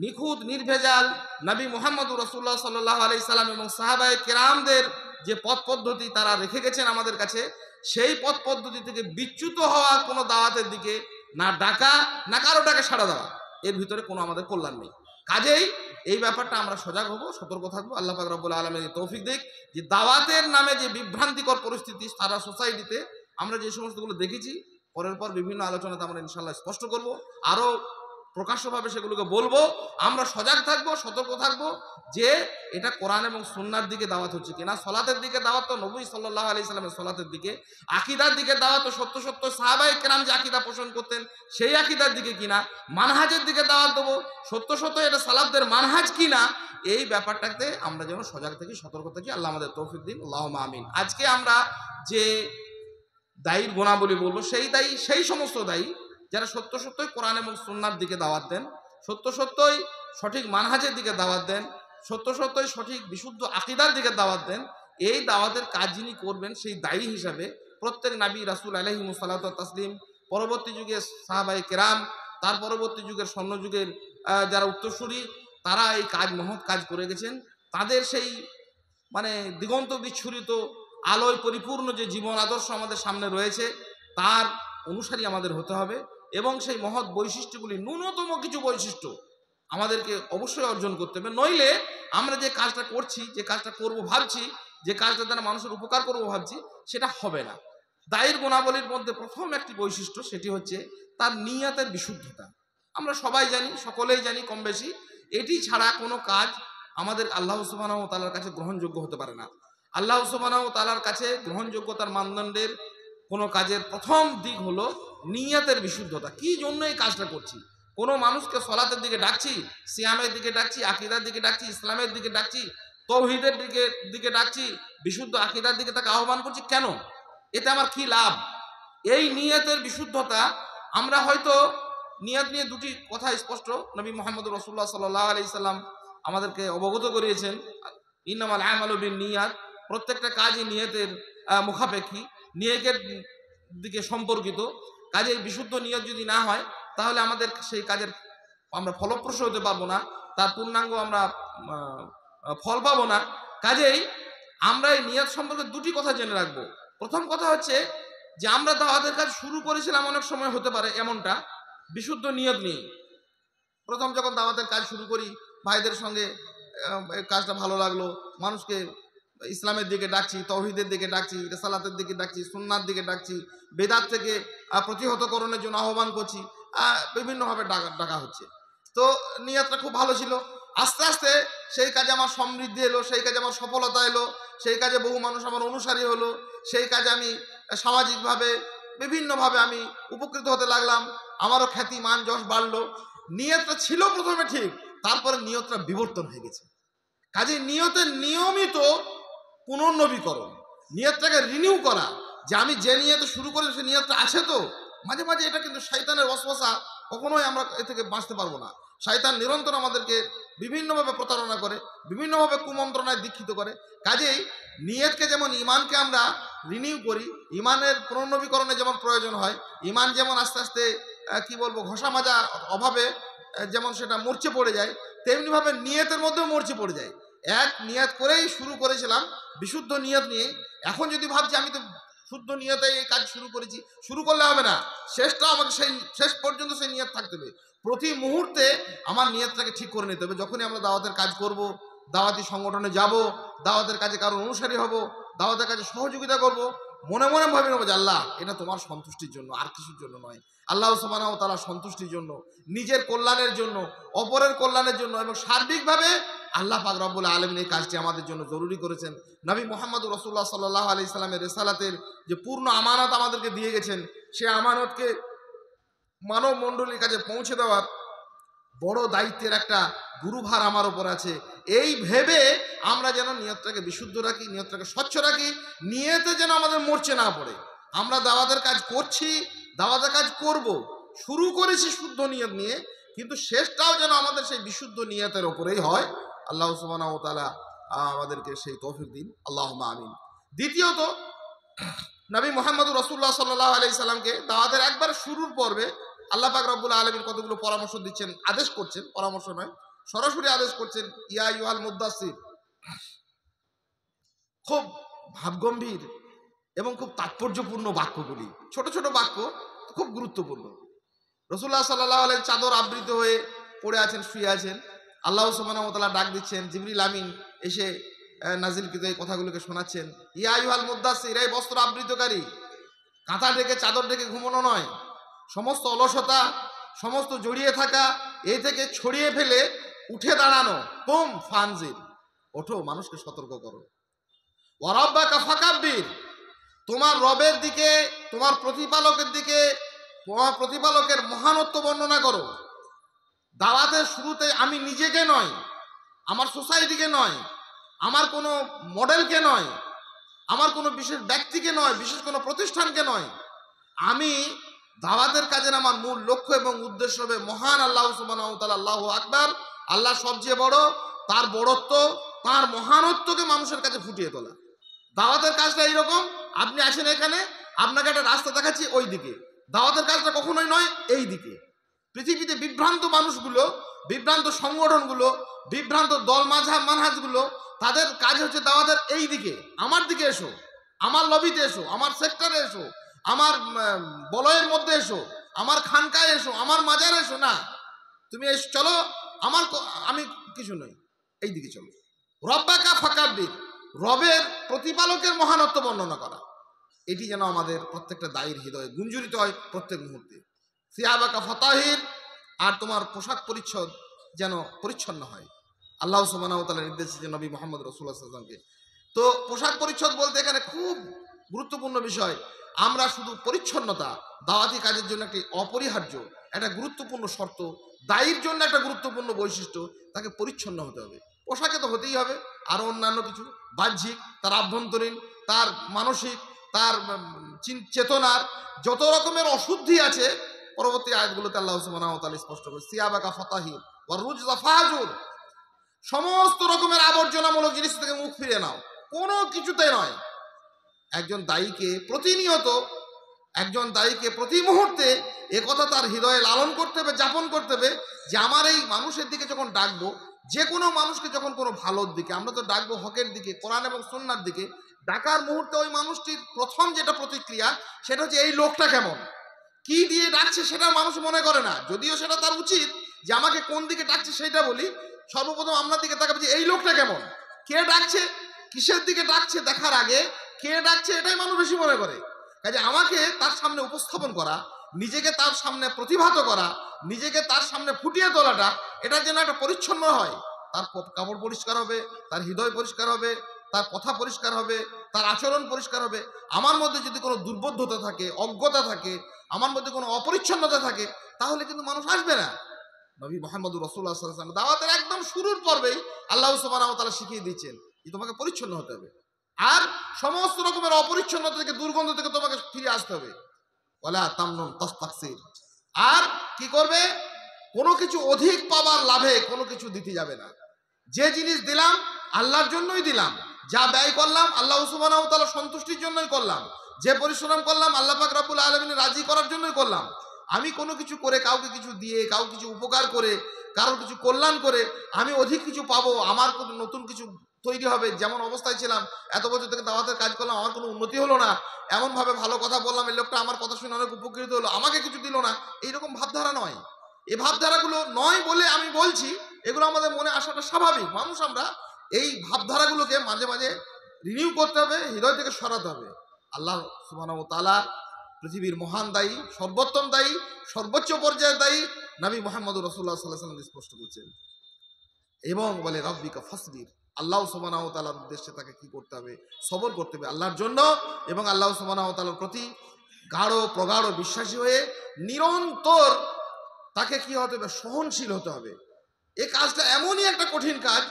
নিখুঁত নির্ভেজাল নবী মুহাম্মদুর রাসূলুল্লাহ সাল্লাল্লাহু আলাইহি সাল্লাম এবং সাহাবায়ে কেরামদের যে পথ পদ্ধতি তারা রেখে গেছেন আমাদের কাছে, সেই পথ পদ্ধতি থেকে বিচ্যুত হওয়া কোনো দাওয়াতের দিকে না ডাকা, না কারো ডাকে সাড়া দেওয়া, এর ভিতরে কোনো আমাদের কল্যাণ নেই। কাজেই এই ব্যাপারটা আমরা সজাগ হব, সতর্ক থাকবো। আল্লাহ পাক রব্বুল আলামিন তৌফিক দিক যে দাওয়াতের নামে যে বিভ্রান্তিকর পরিস্থিতি সারা সোসাইটিতে আমরা যে সমস্তগুলো দেখেছি, পরের পর বিভিন্ন আলোচনাতে আমরা ইনশাআল্লাহ স্পষ্ট করব, আরও প্রকাশ্যভাবে সেগুলোকে বলবো। আমরা সজাগ থাকবো, সতর্ক থাকবো যে এটা কোরআন এবং সুন্নাহর দিকে দাওয়াত হচ্ছে কিনা। সলাতের দিকে দাওয়াত তো নবী সাল্লাল্লাহু আলাইহি সাল্লামের সলাতের দিকে, আকীদার দিকে দাওয়াত তো সত্য সত্য সাহাবায়ে কেরাম যে আকীদা পোষণ করতেন সেই আকীদার দিকে কিনা। মানহাজের দিকে দাওয়াত দেবো, সত্য সত্য এটা সালাফদের মানহাজ কিনা। এই ব্যাপারটাতে আমরা যেন সজাগ থাকি, সতর্ক থাকি। আল্লাহ আমাদের তৌফিক দিন, আল্লাহুম্মা আমিন। আজকে আমরা যে দায়ীর গুণাবলী বলবো, সেই দায়ী সেই সমস্ত দায়ী যারা সত্য সত্যই কোরআন এবং সুন্নাহর দিকে দাওয়াত দেন, সত্য সত্যই সঠিক মানহাজের দিকে দাওয়াত দেন, সত্য সত্যই সঠিক বিশুদ্ধ আকীদার দিকে দাওয়াত দেন। এই দাওয়াতের কাজ যিনি করবেন সেই দায়ী হিসাবে প্রত্যেক নবী রাসূল আলাইহিমুস সালাতু ওয়াত তাসলিম, পরবর্তী যুগে সাহাবায়ে কেরাম, তার পরবর্তী যুগের স্বর্ণযুগের যারা উত্তরসূরি, তারা এই কাজ মহৎ কাজ করে গেছেন। তাদের সেই মানে দিগন্ত বিচ্ছুরিত আলোয় পরিপূর্ণ যে জীবন আদর্শ আমাদের সামনে রয়েছে, তার অনুসারী আমাদের হতে হবে এবং সেই মহৎ বৈশিষ্ট্যগুলি, ন্যূনতম কিছু বৈশিষ্ট্য আমাদেরকে অবশ্যই অর্জন করতে হবে। নইলে আমরা যে কাজটা করছি, যে কাজটা করব ভাবছি, যে কাজটা দ্বারা মানুষের উপকার করব ভাবছি, সেটা হবে না। দায়ের গুণাবলীর মধ্যে প্রথম একটি বৈশিষ্ট্য, সেটি হচ্ছে তার নিয়তের বিশুদ্ধতা। আমরা সবাই জানি, সকলেই জানি কম বেশি, এটি ছাড়া কোনো কাজ আমাদের আল্লাহ সুবহানাহু ওয়া তাআলার কাছে গ্রহণযোগ্য হতে পারে না। আল্লাহ সুবহানাহু ওয়া তাআলার কাছে গ্রহণযোগ্যতার মানদণ্ডের কোনো কাজের প্রথম দিক হলো নিয়তের বিশুদ্ধতা। কি জন্য এই কাজটা করছি? কোনো মানুষকে সলাতের দিকে ডাকছি, সিয়ামের দিকে ডাকছি, আকীদার দিকে ডাকছি, ইসলামের দিকে ডাকছি, তৌহিদের দিকে ডাকছি, বিশুদ্ধ আকীদার দিকে তাকে আহ্বান করছি, কেন? এতে আমার কি লাভ? এই নিয়তের বিশুদ্ধতা, আমরা হয়তো নিয়ত নিয়ে দুটি কথা স্পষ্ট নবী মুহাম্মদুর রাসূলুল্লাহ সাল্লাল্লাহু আলাইহি সাল্লাম আমাদেরকে অবগত করিয়েছেন, ইন্নামাল আমালু বিন্নিয়াত, প্রত্যেকটা কাজই নিয়তের মুখাপেক্ষী, নিয়তের দিকে সম্পর্কিত। কাজেই বিশুদ্ধ নিয়ত যদি না হয়, তাহলে আমাদের সেই কাজের আমরা ফলপ্রসূ হতে পারবো না, তার পূর্ণাঙ্গ আমরা ফল পাবো না। কাজেই আমরা এই নিয়ত সম্পর্কে দুটি কথা জেনে রাখবো। প্রথম কথা হচ্ছে যে আমরা দাওয়াতের কাজ শুরু করেছিলাম, অনেক সময় হতে পারে এমনটা, বিশুদ্ধ নিয়ত নিয়ে। প্রথম যখন দাওয়াতের কাজ শুরু করি, ভাইদের সঙ্গে কাজটা ভালো লাগলো, মানুষকে ইসলামের দিকে ডাকছি, তৌহিদের দিকে ডাকছি, রিসালাতের দিকে ডাকছি, সুন্নাহর দিকে ডাকছি, বেদাত থেকে প্রতিহতকরণের জন্য আহ্বান করছি, বিভিন্নভাবে ডাকা হচ্ছে। তো নিয়তটা খুব ভালো ছিল। আস্তে আস্তে সেই কাজে আমার সমৃদ্ধি এলো, সেই কাজে আমার সফলতা এলো, সেই কাজে বহু মানুষ আমার অনুসারী হলো, সেই কাজে আমি সামাজিকভাবে বিভিন্নভাবে আমি উপকৃত হতে লাগলাম, আমারও খ্যাতি মান যশ বাড়লো। নিয়তটা ছিল প্রথমে ঠিক, তারপরে নিয়তটা বিবর্তন হয়ে গেছে। কাজে নিয়তের নিয়মিত পুনর্নবীকরণ, নিয়তটাকে রিনিউ করা, যে আমি যে নিয়তে শুরু করি সে নিয়তটা আছে তো। মাঝে মাঝে এটা কিন্তু শয়তানের ওয়াসওয়াসা, কখনোই আমরা এ থেকে বাঁচতে পারবো না। শয়তান নিরন্তর আমাদেরকে বিভিন্নভাবে প্রতারণা করে, বিভিন্নভাবে কুমন্ত্রণায় দীক্ষিত করে। কাজেই নিয়তকে যেমন ইমানকে আমরা রিনিউ করি, ইমানের পুনর্নবীকরণে যেমন প্রয়োজন হয়, ইমান যেমন আস্তে আস্তে কি বলবো ঘষা মাজা অভাবে যেমন সেটা মরচে পড়ে যায়, তেমনিভাবে নিয়তের মধ্যেও মরচে পড়ে যায়। এক নিয়ত করেই শুরু করেছিলাম বিশুদ্ধ নিয়ত নিয়ে, এখন যদি ভাবছি আমি তো শুদ্ধ নিয়তে এই কাজ শুরু করেছি, শুরু করলে হবে না, শেষটা আমাকে সেই শেষ পর্যন্ত সেই নিয়ত থাকতে হবে। প্রতি মুহূর্তে আমার নিয়তটাকে ঠিক করে নিতে হবে। যখনই আমরা দাওয়াতের কাজ করব, দাওয়াতি সংগঠনে যাব, দাওয়াতের কাজে কারো অনুসারী হব, দাওয়াতের কাজে সহযোগিতা করব, মনে মনে ভাবি নেবো যে আল্লাহ এটা তোমার সন্তুষ্টির জন্য, আর কিছুর জন্য নয়। আল্লাহ সুবহানাহু ওয়া তাআলার সন্তুষ্টির জন্য, নিজের কল্যাণের জন্য, অপরের কল্যাণের জন্য এবং সার্বিকভাবে আল্লাহ পাক রব্বুল আলামিন এই কাজটি আমাদের জন্য জরুরি করেছেন। নবী মুহাম্মদুর রাসূলুল্লাহ সাল্লাল্লাহু আলাইহি সাল্লামের রিসালাতের যে পূর্ণ আমানত আমাদেরকে দিয়ে গেছেন, সে আমানতকে মানব মণ্ডলীর কাছে পৌঁছে দেওয়ার বড় দায়িত্বের একটা গুরুভার আমার ওপর আছে। এই ভেবে আমরা যেন নিয়তটাকে বিশুদ্ধ রাখি, নিয়তটাকে স্বচ্ছ রাখি, নিয়তে যেন আমাদের মরচে না পড়ে। আমরা দাওয়াতের কাজ করছি, দাওয়াতের কাজ করব, শুরু করেছি শুদ্ধ নিয়ত নিয়ে, কিন্তু শেষটাও যেন আমাদের সেই বিশুদ্ধ নিয়তের ওপরেই হয়। আল্লাহ সুবহানাহু ওয়া তাআলা আমাদেরকে সেই তৌফিক দিন, আল্লাহুম্মা আমিন। দ্বিতীয়ত, নবী মুহাম্মদুর রাসূলুল্লাহ সাল্লাল্লাহু আলাইহি সাল্লামকে দাওয়াতের একবার শুরুর পর্বে আল্লাহ পাক রব্বুল আলামিন কতগুলো পরামর্শ দিচ্ছেন, আদেশ করছেন, পরামর্শ নয়, সরাসরি আদেশ করছেন, ইয়া আইয়ুহাল মুদ্দাসসির। খুব ভাবগম্ভীর এবং খুব তাৎপর্যপূর্ণ বাক্যগুলি, ছোট ছোট বাক্য, খুব গুরুত্বপূর্ণ। রাসূলুল্লাহ সাল্লাল্লাহু আলাইহি চাদর আবৃত হয়ে পড়ে আছেন, শুয়ে আছেন। আল্লাহ সুবহানাহু ওয়া তাআলা ডাক দিচ্ছেন, জিবরিল আমিন এসে নাজিলকৃত এই কথাগুলোকে শোনাচ্ছেন। ইয়া আইয়ুহাল মুদ্দাসসির, এই বস্ত্র আবৃতকারী, কাঁথা ঢেকে চাদর ঢেকে ঘুমানো নয়, সমস্ত অলসতা, সমস্ত জড়িয়ে থাকা এই থেকে ছড়িয়ে ফেলে উঠে দাঁড়ানো। কুম ফানজির, ওঠো, মানুষকে সতর্ক করো। ওয়া রাব্বাকা ফাকাব্বির, তোমার রবের দিকে, তোমার প্রতিপালকের দিকে, তোমার প্রতিপালকের মহানত্ব বর্ণনা করো। দাওয়াতের শুরুতে আমি নিজেকে নয়, আমার সোসাইটিকে নয়, আমার কোনো মডেলকে নয়, আমার কোনো বিশেষ ব্যক্তিকে নয়, বিশেষ কোনো প্রতিষ্ঠানকে নয়, আমি দাওয়াতের কাজের আমার মূল লক্ষ্য এবং উদ্দেশ্য হবে মহান আল্লাহ সুবহানাহু ওয়া তাআলা, আল্লাহু আকবার, আল্লাহ সবচেয়ে বড়, তার বড়ত্ব, তার মহানত্বকে মানুষের কাছে ফুটিয়ে তোলা। দাওয়াতের কাজটা এইরকম, আপনি আসেন এখানে, আপনাকে একটা রাস্তা দেখাচ্ছি ওই দিকে। দাওয়াতের কাজটা কখনোই নয় এই দিকে। পৃথিবীতে বিভ্রান্ত মানুষগুলো, বিভ্রান্ত সংগঠনগুলো, বিভ্রান্ত দল মানহাজগুলো, তাদের কাজ হচ্ছে দাওয়াতের এই দিকে। আমার দিকে এসো, আমার লবিতে এসো, আমার সেক্টরে এসো, আমার বলয়ের মধ্যে এসো, আমার খানকায় এসো, আমার মাজারে এসো না, তুমি এসো, চলো আমি কিছু নই, এই দিকে চলো। রব্বাকা ফাকাব্বির, রবের প্রতিপালকের মহানত্ব বর্ণনা করা, এটি যেন আমাদের প্রত্যেকটা দায়ীর হৃদয়ে গুঞ্জরিত হয় প্রত্যেক মুহূর্তে। সিয়াবাকা ফাতাহির, আর তোমার পোশাক পরিচ্ছদ যেন পরিচ্ছন্ন হয়। আল্লাহ সুবহানাহু ওয়া তাআলা নির্দেশ দিয়েছেন নবী মুহাম্মদ রাসূলুল্লাহ সাল্লাল্লাহু আলাইহি ওয়াসাল্লামকে। তো পোশাক পরিচ্ছদ বলতে এখানে খুব গুরুত্বপূর্ণ বিষয়। আমরা শুধু পরিচ্ছন্নতা দাওয়াতি কাজের জন্য একটি অপরিহার্য, একটা গুরুত্বপূর্ণ শর্ত, দায়ীর জন্য একটা গুরুত্বপূর্ণ বৈশিষ্ট্য, তাকে পরিচ্ছন্ন হতে হবে। পোশাকে তো হতেই হবে, আরও অন্যান্য কিছু বাহ্যিক, তার আভ্যন্তরীণ, তার মানসিক, তার চেতনার যত রকমের অশুদ্ধি আছে, পরবর্তী আয়াতগুলোতে আল্লাহ সুবহানাহু ওয়া তাআলা স্পষ্ট করে, সিয়াবাকা ফাতাহির ওয়া রুজজা ফাহজুর, সমস্ত রকমের আবর্জনামূলক জিনিস থেকে মুখ ফিরিয়ে নাও, কোনো কিছুতে নয়। একজন দায়ীকে প্রতিনিয়ত, একজন দায়ীকে প্রতি মুহূর্তে একথা তার হৃদয়ে লালন করতে হবে, যাপন করতে হবে যে আমার এই মানুষের দিকে যখন ডাকবো, যে কোনো মানুষকে যখন কোনো ভালোর দিকে, আমরা তো ডাকবো হকের দিকে, কোরআন এবং সুন্নাহর দিকে, ডাকার মুহূর্তে ওই মানুষটির প্রথম যেটা প্রতিক্রিয়া সেটা হচ্ছে এই লোকটা কেমন, কি দিয়ে ডাকছে সেটা মানুষ মনে করে না, যদিও সেটা তার উচিত যে আমাকে কোন দিকে ডাকছে সেটা বলি। সর্বপ্রথম আমরা দিকে তাকাবো যে এই লোকটা কেমন, কে ডাকছে, কিসের দিকে ডাকছে, দেখার আগে কে ডাকছে এটাই মানুষ বেশি মনে করে। কাজে আমাকে তার সামনে উপস্থাপন করা, নিজেকে তার সামনে প্রতিভাত করা, নিজেকে তার সামনে ফুটিয়ে তোলাটা, এটার জন্য একটা পরিচ্ছন্ন হয়। তার কাপড় পরিষ্কার হবে, তার হৃদয় পরিষ্কার হবে, তার কথা পরিষ্কার হবে, তার আচরণ পরিষ্কার হবে। আমার মধ্যে যদি কোনো দুর্বোধ্যতা থাকে, অজ্ঞতা থাকে, আমার মধ্যে কোনো অপরিচ্ছন্নতা থাকে, তাহলে কিন্তু মানুষ আসবে না। নবী মুহাম্মদুর রাসূলুল্লাহ সাল্লাল্লাহু আলাইহি ওয়াসাল্লাম দাওয়াতের একদম শুরুর পর্বেই আল্লাহ সুবহানাহু ওয়া তাআলা শিখিয়ে দিয়েছেন যে তোমাকে পরিচ্ছন্ন হতে হবে, আর সমস্ত রকমের অপরিচ্ছন্নতা থেকে, দুর্গন্ধ থেকে তোমাকে ফিরে আসতে হবে। ওয়ালা তামনুন তাস্তাকসির, আর কি করবে, কোনো কিছু অধিক পাবার লাভে কোনো কিছু দিতে যাবে না। যে জিনিস দিলাম আল্লাহর জন্যই দিলাম, যা ব্যয় করলাম আল্লাহ সুবহানাহু ওয়া তাআলা সন্তুষ্টির জন্যই করলাম, যে পরিশ্রম করলাম আল্লাহ পাক রব্বুল আলামিনের রাজি করার জন্যই করলাম। আমি কোনো কিছু করে, কাউকে কিছু দিয়ে, কাউকে কিছু উপকার করে, কারোর কিছু কল্যাণ করে আমি অধিক কিছু পাবো, আমার কোনো নতুন কিছু তৈরি হবে, যেমন অবস্থায় ছিলাম, এত বছর থেকে দাওয়াতের কাজ করলাম, আমার কোনো উন্নতি হলো না, এমনভাবে ভালো কথা বললাম, এই লোকটা আমার কথা শুনে অনেক উপকৃত হলো, আমাকে কিছু দিল না, এইরকম ভাবধারা নয়। এই ভাবধারাগুলো নয় বলে আমি বলছি, এগুলো আমাদের মনে আসাটা স্বাভাবিক। মানুষ আমরা এই ভাবধারাগুলোকে মাঝে মাঝে রিনিউ করতে হবে, হৃদয় থেকে সরাতে হবে। আল্লাহ সুবহানাহু ওয়া তাআলা পৃথিবীর মহান দায়ী, সর্বোত্তম দায়ী, সর্বোচ্চ পর্যায়ের দায়ী নবী মুহাম্মদুর রাসূলুল্লাহ সাল্লাল্লাহু আলাইহি ওয়াসাল্লাম স্পষ্ট করছেন, এবং বলে রাব্বিকা ফাসবির, আল্লাহ সুবহানাহু ওয়া তাআলার উদ্দেশ্যে তাকে কি করতে হবে, সবর করতে হবে আল্লাহর জন্য, এবং আল্লাহ সুবহানাহু ওয়া তাআলার প্রতি গাঢ় প্রগাঢ় বিশ্বাসী হয়ে নিরন্তর তাকে কি হতে হবে, সহনশীল হতে হবে। এই কাজটা এমনই একটা কঠিন কাজ,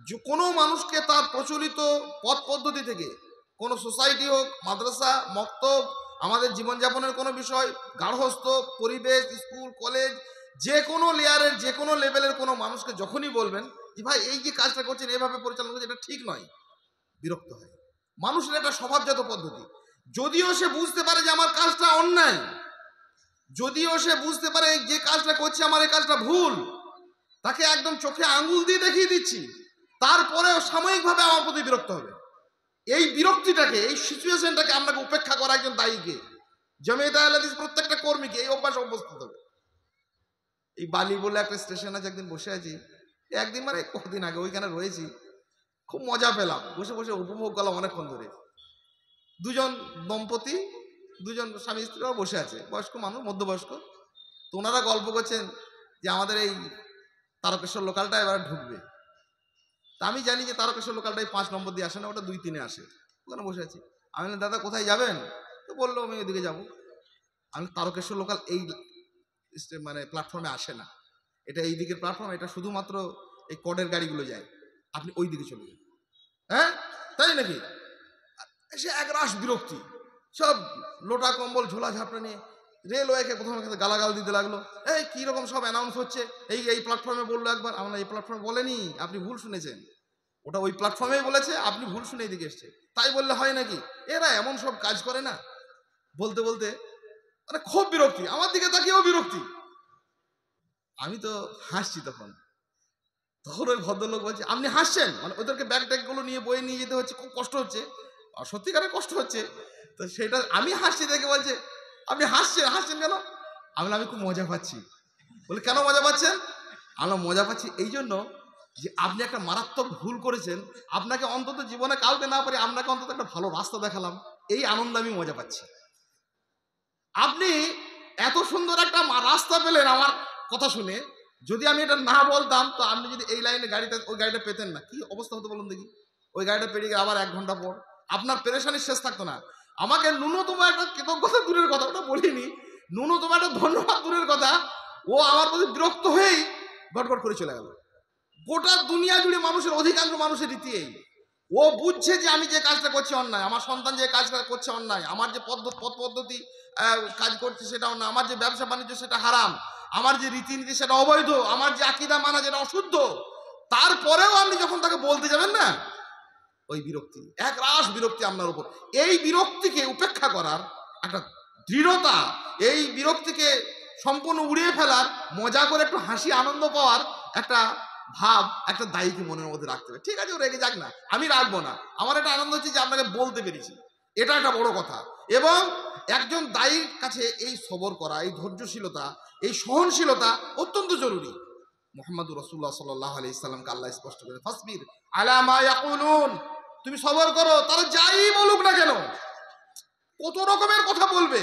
যে কোনো মানুষকে তার প্রচলিত পথ পদ্ধতি থেকে, কোনো সোসাইটি হোক, মাদ্রাসা, মক্তব, আমাদের জীবনযাপনের কোনো বিষয়, গার্হস্থ্য, পরিবেশ, স্কুল, কলেজ, যে কোনো লেয়ারের, যে কোনো লেভেলের কোনো মানুষকে যখনই বলবেন যে ভাই এই যে কাজটা করছেন, এভাবে পরিচালনা করছেন, এটা ঠিক নয়, বিরক্ত হয়। মানুষের একটা স্বভাবজাত পদ্ধতি। যদিও সে বুঝতে পারে যে আমার কাজটা অন্যায়, যদিও সে বুঝতে পারে যে কাজটা করছে আমার এই কাজটা ভুল, তাকে একদম চোখে আঙ্গুল দিয়ে দেখিয়ে দিচ্ছি, তারপরেও সাময়িকভাবে আমার প্রতি বিরক্ত হবে। এই বিরক্তিটাকে, এই সিচুয়েশনটাকে আপনাকে উপেক্ষা করা একজন দায়ীকে, জামিয়াতে আহলে হাদিস প্রত্যেকটা কর্মীকে এই অভ্যাস অভ্যস্ত হবে। এই বালি বলে একটা স্টেশন আছে, একদিন বসে আছি, একদিন মানে কতদিন আগে ওইখানে রয়েছি, খুব মজা পেলাম, বসে বসে উপভোগ করলাম অনেকক্ষণ ধরে। দুজন দম্পতি, দুজন স্বামী স্ত্রীরাও বসে আছে, বয়স্ক মানুষ, মধ্যবয়স্ক। তো ওনারা গল্প করছেন যে আমাদের এই তারকেশ্বর লোকালটা এবার ঢুকবে। তা আমি জানি যে তারকেশ্বর লোকালটাই 5 নম্বর দিয়ে আসে না, ওটা 2-3-এ আসে। ওখানে বসে আছি, আমি বললাম দাদা কোথায় যাবেন? তো বললো আমি ওইদিকে যাবো। আমি তারকেশ্বর লোকাল এই মানে প্ল্যাটফর্মে আসে না, এটা এই দিকের প্ল্যাটফর্ম, এটা শুধুমাত্র এই কডের গাড়িগুলো যায়, আপনি ওই দিকে চলে যান। হ্যাঁ তাই নাকি? সে একরাশ বিরক্তি, সব লোটা কম্বল ঝোলা ঝাপড়া নিয়ে রেলওয়েকে প্রথমে গালাগাল দিতে লাগলো। এই কীরকম সব অ্যানাউন্স হচ্ছে, এই প্ল্যাটফর্মে বললো একবার, আমরা এই প্ল্যাটফর্মে বলেনি, আপনি ভুল শুনেছেন, ওটা ওই প্ল্যাটফর্মেই বলেছে, আপনি ভুল শুনে এদিকে এসছে, তাই বললে হয় নাকি? এরা এমন সব কাজ করে না। বলতে বলতে মানে খুব বিরক্তি, আমার দিকে তাকিয়েও বিরক্তি। আমি তো হাসছি তখন। তখন ওই ভদ্রলোক বলছে আপনি হাসছেন, মানে ওদেরকে ব্যাগ ট্যাগগুলো নিয়ে বয়ে নিয়ে যেতে হচ্ছে, খুব কষ্ট হচ্ছে, সত্যিকারের কষ্ট হচ্ছে। তো সেটা আমি হাসছি দেখে বলছে আপনি হাসছেন কেন? আমি খুব মজা পাচ্ছি। বলে কেন মজা পাচ্ছেন? আমরা মজা পাচ্ছি এই জন্য যে আপনি একটা মারাত্মক ভুল করেছেন, আপনাকে অন্তত জীবনে কাউকে না পারি আপনাকে অন্তত একটা ভালো রাস্তা দেখালাম, এই আনন্দ আমি মজা পাচ্ছি। আপনি এত সুন্দর একটা রাস্তা পেলেন আমার কথা শুনে, যদি আমি এটা না বলতাম তো আপনি যদি এই লাইনে ওই গাড়িটা পেতেন না, কি অবস্থা হতো বলুন দেখি? ওই গাড়িটা পেরিয়ে গিয়ে আবার 1 ঘন্টা পর আপনার পেরেশানির শেষ থাকতো না। আমাকে ন্যূনতম একটা কৃতজ্ঞতা দূরের কথা, ওটা বলিনি, ন্যূনতম একটা ধন্যবাদ দূরের কথা, ও আমার প্রতি বিরক্ত হয়েই গটগট করে চলে গেল। গোটা দুনিয়া জুড়ে মানুষের, অধিকাংশ মানুষের রীতি এই। ও বুঝছে যে আমি যে কাজটা করছি অন্যায়, আমার সন্তান যে কাজটা করছে অন্যায়, আমার যে পথ পদ্ধতি কাজ করছে সেটা অন্যায়, আমার যে ব্যবসা বাণিজ্য সেটা হারাম, আমার যে রীতিনীতি সেটা অবৈধ, আমার যে আকীদা মানা যেটা অশুদ্ধ, তারপরেও আপনি যখন তাকে বলতে যাবেন না, ওই বিরক্তি, এক রাশ বিরক্তি আপনার উপর। এই বিরক্তিকে উপেক্ষা করার একটা দৃঢ়তা, এই বিরক্তিকে সম্পূর্ণ উড়িয়ে ফেলার, মজা করে একটু হাসি আনন্দ পাওয়ার একটা ভাব একটা দায়ীকে মনের মধ্যে রাখতে হবে। ঠিক আছে ও রেগে যাক না, আমি রাখবো না, আমার একটা আনন্দ হচ্ছে যে আপনাকে বলতে পেরেছি, এটা একটা বড় কথা। এবং একজন দায়ীর কাছে এই সবর করা, এই ধৈর্যশীলতা, এই সহনশীলতা অত্যন্ত জরুরি। মুহাম্মদুর রাসূলুল্লাহ সাল্লাল্লাহু আলাইহি সাল্লামকে আল্লাহ স্পষ্ট করে ফাসবির আলা মা ইয়াকুলুন, তুমি সবর করো, তারা যাই বলুক না কেন, কত রকমের কথা বলবে।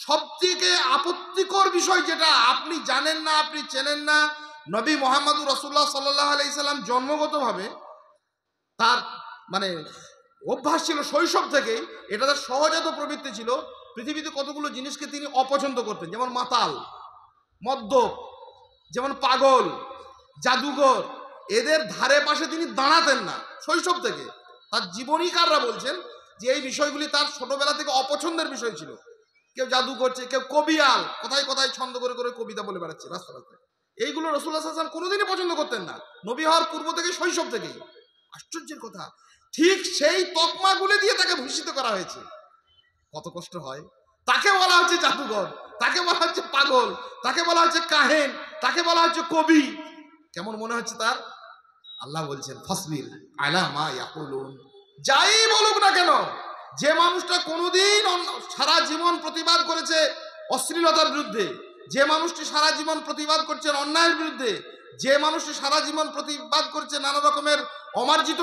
সবথেকে আপত্তিকর বিষয় যেটা আপনি জানেন না, আপনি চেনেন না, নবী মুহাম্মদুর রাসূলুল্লাহ সাল্লাল্লাহু আলাইহি সাল্লাম জন্মগতভাবে তার মানে অভ্যাস ছিল শৈশব থেকেই, এটা তার সহজাত প্রবৃত্তি ছিল, পৃথিবীতে কতগুলো জিনিসকে তিনি অপছন্দ করতেন, যেমন মাতাল, মদ্যপ, যেমন পাগল, জাদুঘর, এদের ধারে পাশে তিনি দাঁড়াতেন না শৈশব থেকে। তার জীবনীকাররা বলছেন যে এই বিষয়গুলি তার ছোটবেলা থেকে অপছন্দের বিষয় ছিল। কেউ জাদু করছে, কেউ কবিয়াল, কোথায় কোথায় ছন্দ করে করে কবিতা বলে বেড়াচ্ছে রাস্তা রাস্তায়, এইগুলো রাসূলুল্লাহ সাল্লাল্লাহু আলাইহি ওয়াসাল্লাম কোনোদিনই পছন্দ করতেন না, নবী হওয়ার পূর্ব থেকে, শৈশব থেকেই। আশ্চর্যের কথা, ঠিক সেই তকমাগুলি দিয়ে তাকে ভূষিত করা হয়েছে। কত কষ্ট হয়। তাকে বলা হচ্ছে জাদুঘর, তাকে বলা হচ্ছে পাগল, তাকে বলা হচ্ছে কাহেন, তাকে বলা হচ্ছে কবি। কেমন মনে হচ্ছে তার? আল্লাহ বলছেন ফাসবির আলা মা ইয়াকুলুন, যাই বলুক না কেন, যে মানুষটা কোনোদিন সারা জীবন প্রতিবাদ করেছে অশ্লীলতার বিরুদ্ধে, যে মানুষটি সারা জীবন প্রতিবাদ করছে অন্যায়ের বিরুদ্ধে, যে মানুষটি সারা জীবন প্রতিবাদ করছে নানা রকমের অমার্জিত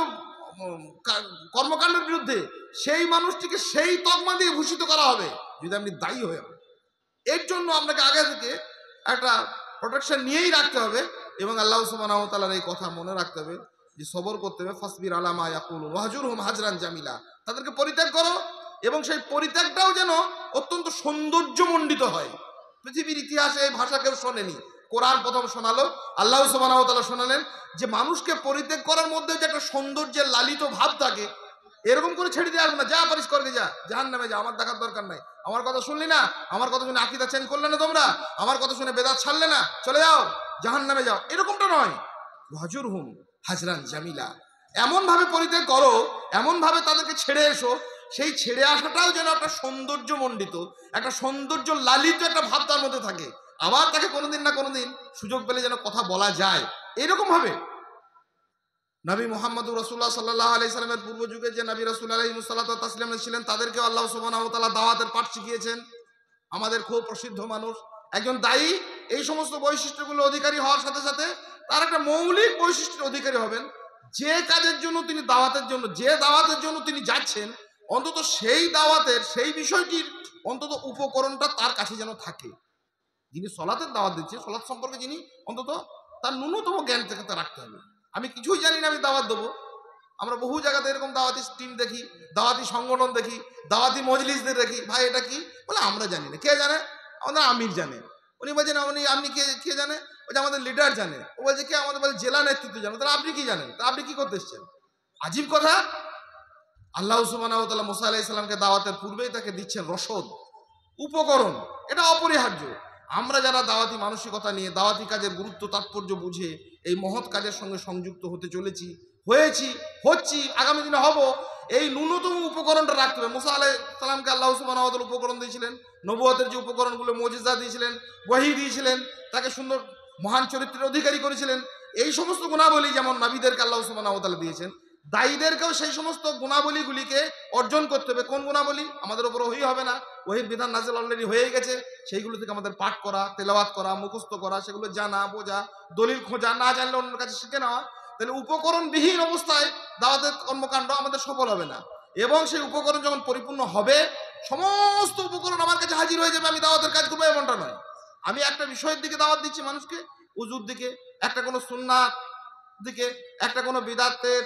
কর্মকাণ্ডের বিরুদ্ধে, সেই মানুষটিকে সেই তকমা দিয়ে ভূষিত করা হবে যদি আপনি দায়ী হয়ে হন। এর জন্য আপনাকে আগে থেকে একটা প্রোটেকশন নিয়েই রাখতে হবে, এবং আল্লাহ সুবহানাহু ওয়া তাআলার এই কথা মনে রাখতে হবে যে সবর করতে হবে। ফাসবির আলা মা ইয়াকুলুন ওয়াহজুরহুম হাজরান জামিলা, তাদেরকে পরিত্যাগ করো, এবং সেই পরিত্যাগটাও যেন অত্যন্ত সৌন্দর্যমণ্ডিত হয়। পৃথিবীর ইতিহাসে এই ভাষা কেউ শোনেনি, কোরআন প্রথম শোনালো, আল্লাহ সুবহানাহু ওয়া তাআলা শোনালেন যে মানুষকে পরিত্যাগ করার মধ্যে যে একটা সৌন্দর্যের লালিত ভাব থাকে, এরকম করে ছেড়ে দিয়ে আসবে না, যা পারিস করবে, যা জাহান্নামে যা, আমার দেখার দরকার নাই, আমার কথা শুনলি না, আমার কথা শুনে আকীদা চেঞ্জ করলে না তোমরা, আমার কথা শুনে বেদাত ছাড়লে না, চলে যাও জাহান্নামে যাও, এরকমটা নয়। ওয়াহজুরহুম হাজরান জামিলা, এমন ভাবে পরিত্যাগ করো, এমন ভাবে তাদেরকে ছেড়ে এসো, সেই ছেড়ে আসাটাও যেন একটা সৌন্দর্যমণ্ডিত, একটা সৌন্দর্য লালিত একটা ভাব তার মধ্যে থাকে। আবার তাকে কোনোদিন না কোনোদিন সুযোগ পেলে যেন কথা বলা যায়, এরকম ভাবে নবী মুহাম্মদুর রাসূলুল্লাহ সাল্লাল্লাহু আলাইহি সাল্লামের পূর্ব যুগে যে নবী রাসূল আলাইহিস সালাতু ওয়াস সালাম ছিলেন, তাদেরকে আল্লাহ সুবহানাহু ওয়া তাআলা দাওয়াতের পাঠ শিখিয়েছেন। আমাদের খুব প্রসিদ্ধ মানুষ একজন দায়ী এই সমস্ত বৈশিষ্ট্যগুলো অধিকারী হওয়ার সাথে সাথে তার একটা মৌলিক বৈশিষ্ট্যের অধিকারী হবেন, যে কাজের জন্য তিনি দাওয়াতের জন্য তিনি যাচ্ছেন, অন্তত সেই দাওয়াতের সেই বিষয়টির অন্তত উপকরণটা তার কাছে যেন থাকে। যিনি সলাতের দাওয়াত দিচ্ছে, সলাৎ সম্পর্কে যিনি অন্তত তার ন্যূনতম জ্ঞান থেকে তা রাখতে হবে। আমি কিছুই জানি না, আমি দাওয়াত দেবো। আমরা বহু জায়গাতে এরকম দাওয়াতি টিম দেখি, দাওয়াতি সংগঠন দেখি, দাওয়াতি মজলিসদের দেখি, ভাই এটা কি বলে আমরা জানি না। কে জানে? আমাদের আমির জানে। উনি বলছেন আপনি কে জানে? ওই যে আমাদের লিডার জানে। ও বলছে কে? আমাদের বলে জেলা নেতৃত্ব জানে। তাহলে আপনি কি জানেন? তা আপনি কি করতে এসছেন? আজীব কথা। আল্লাহ সুবহানাহু ওয়া তাআলা মুসা আলাইহিস সালামকে দাওয়াতের পূর্বেই তাকে দিচ্ছেন রসদ, উপকরণ। এটা অপরিহার্য। আমরা যারা দাওয়াতি মানসিকতা নিয়ে দাওয়াতি কাজের গুরুত্ব তাৎপর্য বুঝে এই মহৎ কাজের সঙ্গে সংযুক্ত হতে হচ্ছি, আগামী দিনে হব, এই ন্যূনতম উপকরণটা রাখতে হবে। মুসা আলাইহিস সালামকে আল্লাহ সুবহানাহু ওয়া তাআলা উপকরণ দিয়েছিলেন, নবুয়তের যে উপকরণগুলো, মুজিজা দিয়েছিলেন, ওহী দিয়েছিলেন, তাকে সুন্দর মহান চরিত্রের অধিকারী করেছিলেন। এই সমস্ত গুণাবলী যেমন নবীদেরকে আল্লাহ সুবহানাহু ওয়া তাআলা দিয়েছেন, দায়ীদেরকেও সেই সমস্ত গুণাবলীগুলিকে অর্জন করতে হবে। কোন গুণাবলী? আমাদের উপর ওহী হবে না, ওহীর বিধান নাযিল অলরেডি হয়ে গেছে, সেইগুলো থেকে আমাদের পাঠ করা, তেলাওয়াত করা, মুখস্থ করা, সেগুলো জানা, বোঝা, দলিল খোঁজা, না জানলে অন্যের কাছে শিখে নেওয়া। তাহলে উপকরণবিহীন অবস্থায় দাওয়াতের কর্মকাণ্ড আমাদের সফল হবে না। এবং সেই উপকরণ যখন পরিপূর্ণ হবে, সমস্ত উপকরণ আমার কাছে হাজির হয়ে যাবে, আমি দাওয়াতের কাজ করবো, এমনটা নয়। আমি একটা বিষয়ের দিকে দাওয়াত দিচ্ছি মানুষকে, উজুর দিকে, একটা কোনো সুন্নাত দিকে, একটা কোনো বিদআতের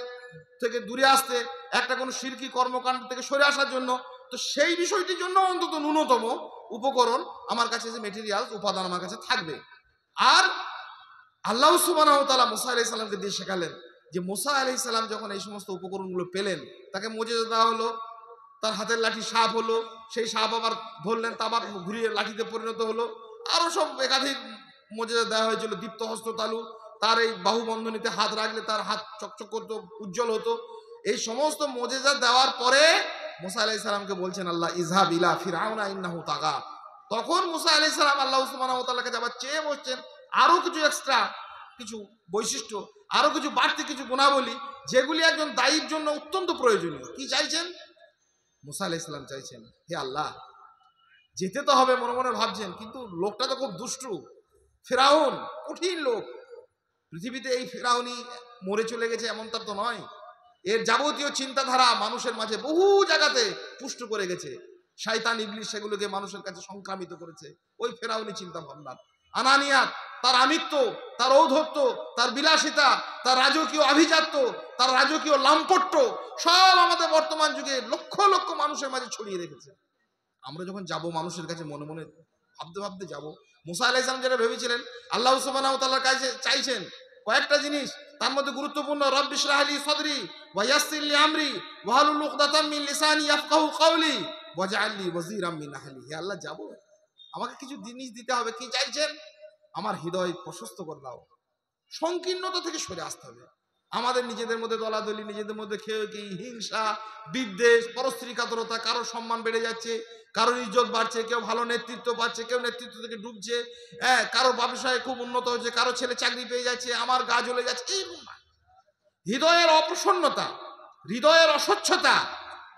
থেকে দূরে আসতে, একটা কোনো শিরকি কর্মকাণ্ড থেকে সরে আসার জন্য। তো সেই বিষয়টির জন্য অন্তত ন্যূনতম উপকরণ আমার কাছে, যে মেটেরিয়ালস, উপাদান আমার কাছে থাকবে। আর আল্লাহ সুবহানাহু ওয়া তাআলা মুসা আলাইহিস সালামকে দিয়ে শেখালেন যে মুসা আলাইহিস সালাম যখন এই সমস্ত উপকরণগুলো পেলেন, তাকে মুজিজা দেওয়া হলো, তার হাতের লাঠি সাপ হলো, সেই সাপ আবার ধরলেন, তা আবার ঘুরিয়ে লাঠিতে পরিণত হলো, আরো সব একাধিক মুজিজা দেওয়া হয়েছিল। দীপ্ত হস্ত তালু, তার এই বাহু বন্ধনীতে হাত রাখলে তার হাত চকচক করতো, উজ্জ্বল হতো। এই সমস্ত মুজিজা দেওয়ার পরে মুসা আলাইহিস সালামকে বলছেন আল্লাহ, ইযহাব ইলা ফিরআউনা ইন্নাহু তাগা। তখন মুসা আলাইহিস সালাম আল্লাহ সুবহানাহু ওয়া তাআলার কাছে আবার চেয়ে বসছেন আরো কিছু এক্সট্রা কিছু বৈশিষ্ট্য, আরো কিছু বাড়তি কিছু গুণাবলী, যেগুলি একজন দায়ীর জন্য অত্যন্ত প্রয়োজনীয়। কি চাইছেন? মুসা আলাইহিস সালাম চাইছেন, হে আল্লাহ, যেতে তো হবে, মনে মনে ভাবছেন, কিন্তু লোকটা তো খুব দুষ্টু, ফিরআউন, কঠিন লোক। পৃথিবীতে এই ফিরআউনই মরে চলে গেছে এমন তার তো নয়। এর যাবতীয় চিন্তাধারা মানুষের মাঝে বহু জায়গাতে পুষ্ট করে গেছে। শয়তান ইবলিস সেগুলোকে মানুষের কাছে সংক্রামিত করেছে। ওই ফিরআউনি চিন্তা ভাবনা, আনানিয়াত, তার আমিত্ব, তার ঔদ্ধত্য, তার বিলাসিতা, তার রাজকীয় আভিজাত্য, তার রাজকীয় লাম্পট্য, সব আমাদের বর্তমান যুগে লক্ষ লক্ষ মানুষের মাঝে ছড়িয়ে রেখেছে। আমরা যখন যাব মানুষের কাছে মনে মনে ভাবতে ভাবতে যাব। মুসা আলাইহিস সালাম যেটা ভেবেছিলেন, আল্লাহ সুবহানাহু ওয়া তাআলার কাছে চাইছেন কয়েকটা জিনিস, তার মধ্যে গুরুত্বপূর্ণ রব্বি ইশরাহ লি সাদরি ওয়া ইয়াসসির লি আমরি ওয়াহলুল উকদাতাম মিন লিসানি ইয়াফকাহু কাওলি ওয়াজআল লি ওয়াজিরাম মিন আহলি। হে আল্লাহ, যাব, আমাকে কিছু জিনিস দিতে হবে। কি চাইছেন? আমার হৃদয় প্রশস্ত করে দাও, সংকীর্ণতা থেকে সরে আসতে হবে। আমাদের নিজেদের মধ্যে দলাদলি, নিজেদের মধ্যে খেয়ে হিংসা, বিদ্বেষ, পরস্ত্রী কাতরতা, কারো সম্মান বেড়ে যাচ্ছে, কারোর ইজ্জত বাড়ছে, কেউ ভালো নেতৃত্ব পাচ্ছে, কেউ নেতৃত্ব থেকে ডুবছে, কারো ব্যবসায় খুব উন্নত হচ্ছে, কারো ছেলে চাকরি পেয়ে যাচ্ছে, আমার গা জ্বলে যাচ্ছে। এইরকম না। হৃদয়ের অপ্রসন্নতা, হৃদয়ের অস্বচ্ছতা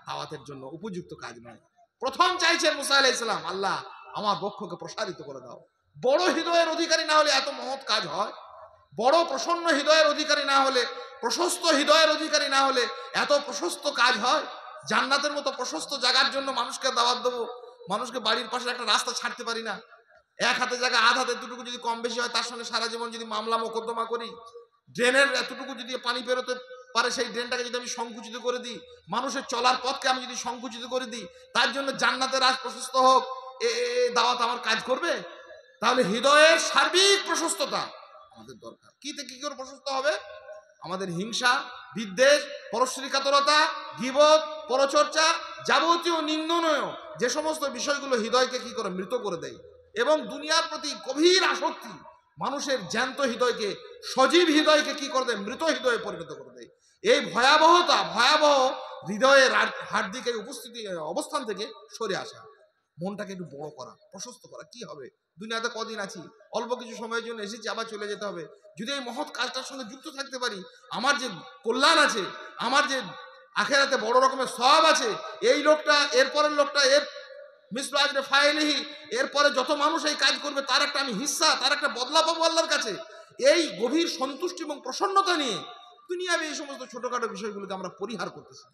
দাওয়াতের জন্য উপযুক্ত কাজ নয়। প্রথম চাইছেন মুসা আলাইহিস সালাম, আল্লাহ, আমার বক্ষকে প্রসারিত করে দাও। বড় হৃদয়ের অধিকারী না হলে এত মহৎ কাজ হয়? বড় প্রসন্ন হৃদয়ের অধিকারী না হলে, প্রশস্ত হৃদয়ের অধিকারী না হলে এত প্রশস্ত কাজ হয়? জান্নাতের মতো প্রশস্ত জায়গার জন্য মানুষকে দাওয়াত দেবো, মানুষকে বাড়ির পাশে একটা রাস্তা ছাড়তে পারি না, এক হাতে জায়গা আধ হাতে এতটুকু যদি কম বেশি হয়, তার সঙ্গে সারা জীবন যদি মামলা মোকদ্দমা করি, ড্রেনের এতটুকু যদি পানি বেরোতে পারে, সেই ড্রেনটাকে যদি আমি সংকুচিত করে দিই, মানুষের চলার পথকে আমি যদি সংকুচিত করে দিই, তার জন্য জান্নাতের রাজ প্রশস্ত হোক, এ দাওয়াত আমার কাজ করবে? তাহলে হৃদয়ের সার্বিক প্রশস্ততা আমাদের দরকার। কি থেকে কি করে প্রশস্ত হবে? আমাদের হিংসা, বিদ্বেষ, পরশ্রী কাতরতা, গীবত, পরচর্চা, যাবতীয় নিন্দনীয় যে সমস্ত বিষয়গুলো হৃদয়কে কি করে মৃত করে দেয়, এবং দুনিয়ার প্রতি গভীর আসক্তি মানুষের জ্যান্ত হৃদয়কে, সজীব হৃদয়কে কি করে দেয়? মৃত হৃদয়ে পরিণত করে দেয়। এই ভয়াবহ হৃদয়ের হার্দিকের উপস্থিতি অবস্থান থেকে সরে আসা। মনটাকে একটু বড় করা, প্রশস্ত করা। কি হবে, দুনিয়াতে কদিন আছি, অল্প কিছু সময়ের জন্য এসেছি, আবার চলে যেতে হবে। যদি এই মহৎ কাজটার সঙ্গে যুক্ত থাকতে পারি, আমার যে কল্যাণ আছে, আমার যে আখেরাতে বড় রকমের সওয়াব আছে, এই লোকটা, এরপরের লোকটা, এর মিসলু আজরে ফাইলিহি, এরপরে যত মানুষ এই কাজ করবে তার একটা আমি হিস্সা, তার একটা বদলা পাবো আল্লাহর কাছে। এই গভীর সন্তুষ্টি এবং প্রসন্নতা নিয়ে দুনিয়াবে এই সমস্ত ছোটখাটো বিষয়গুলোকে আমরা পরিহার করতেছি।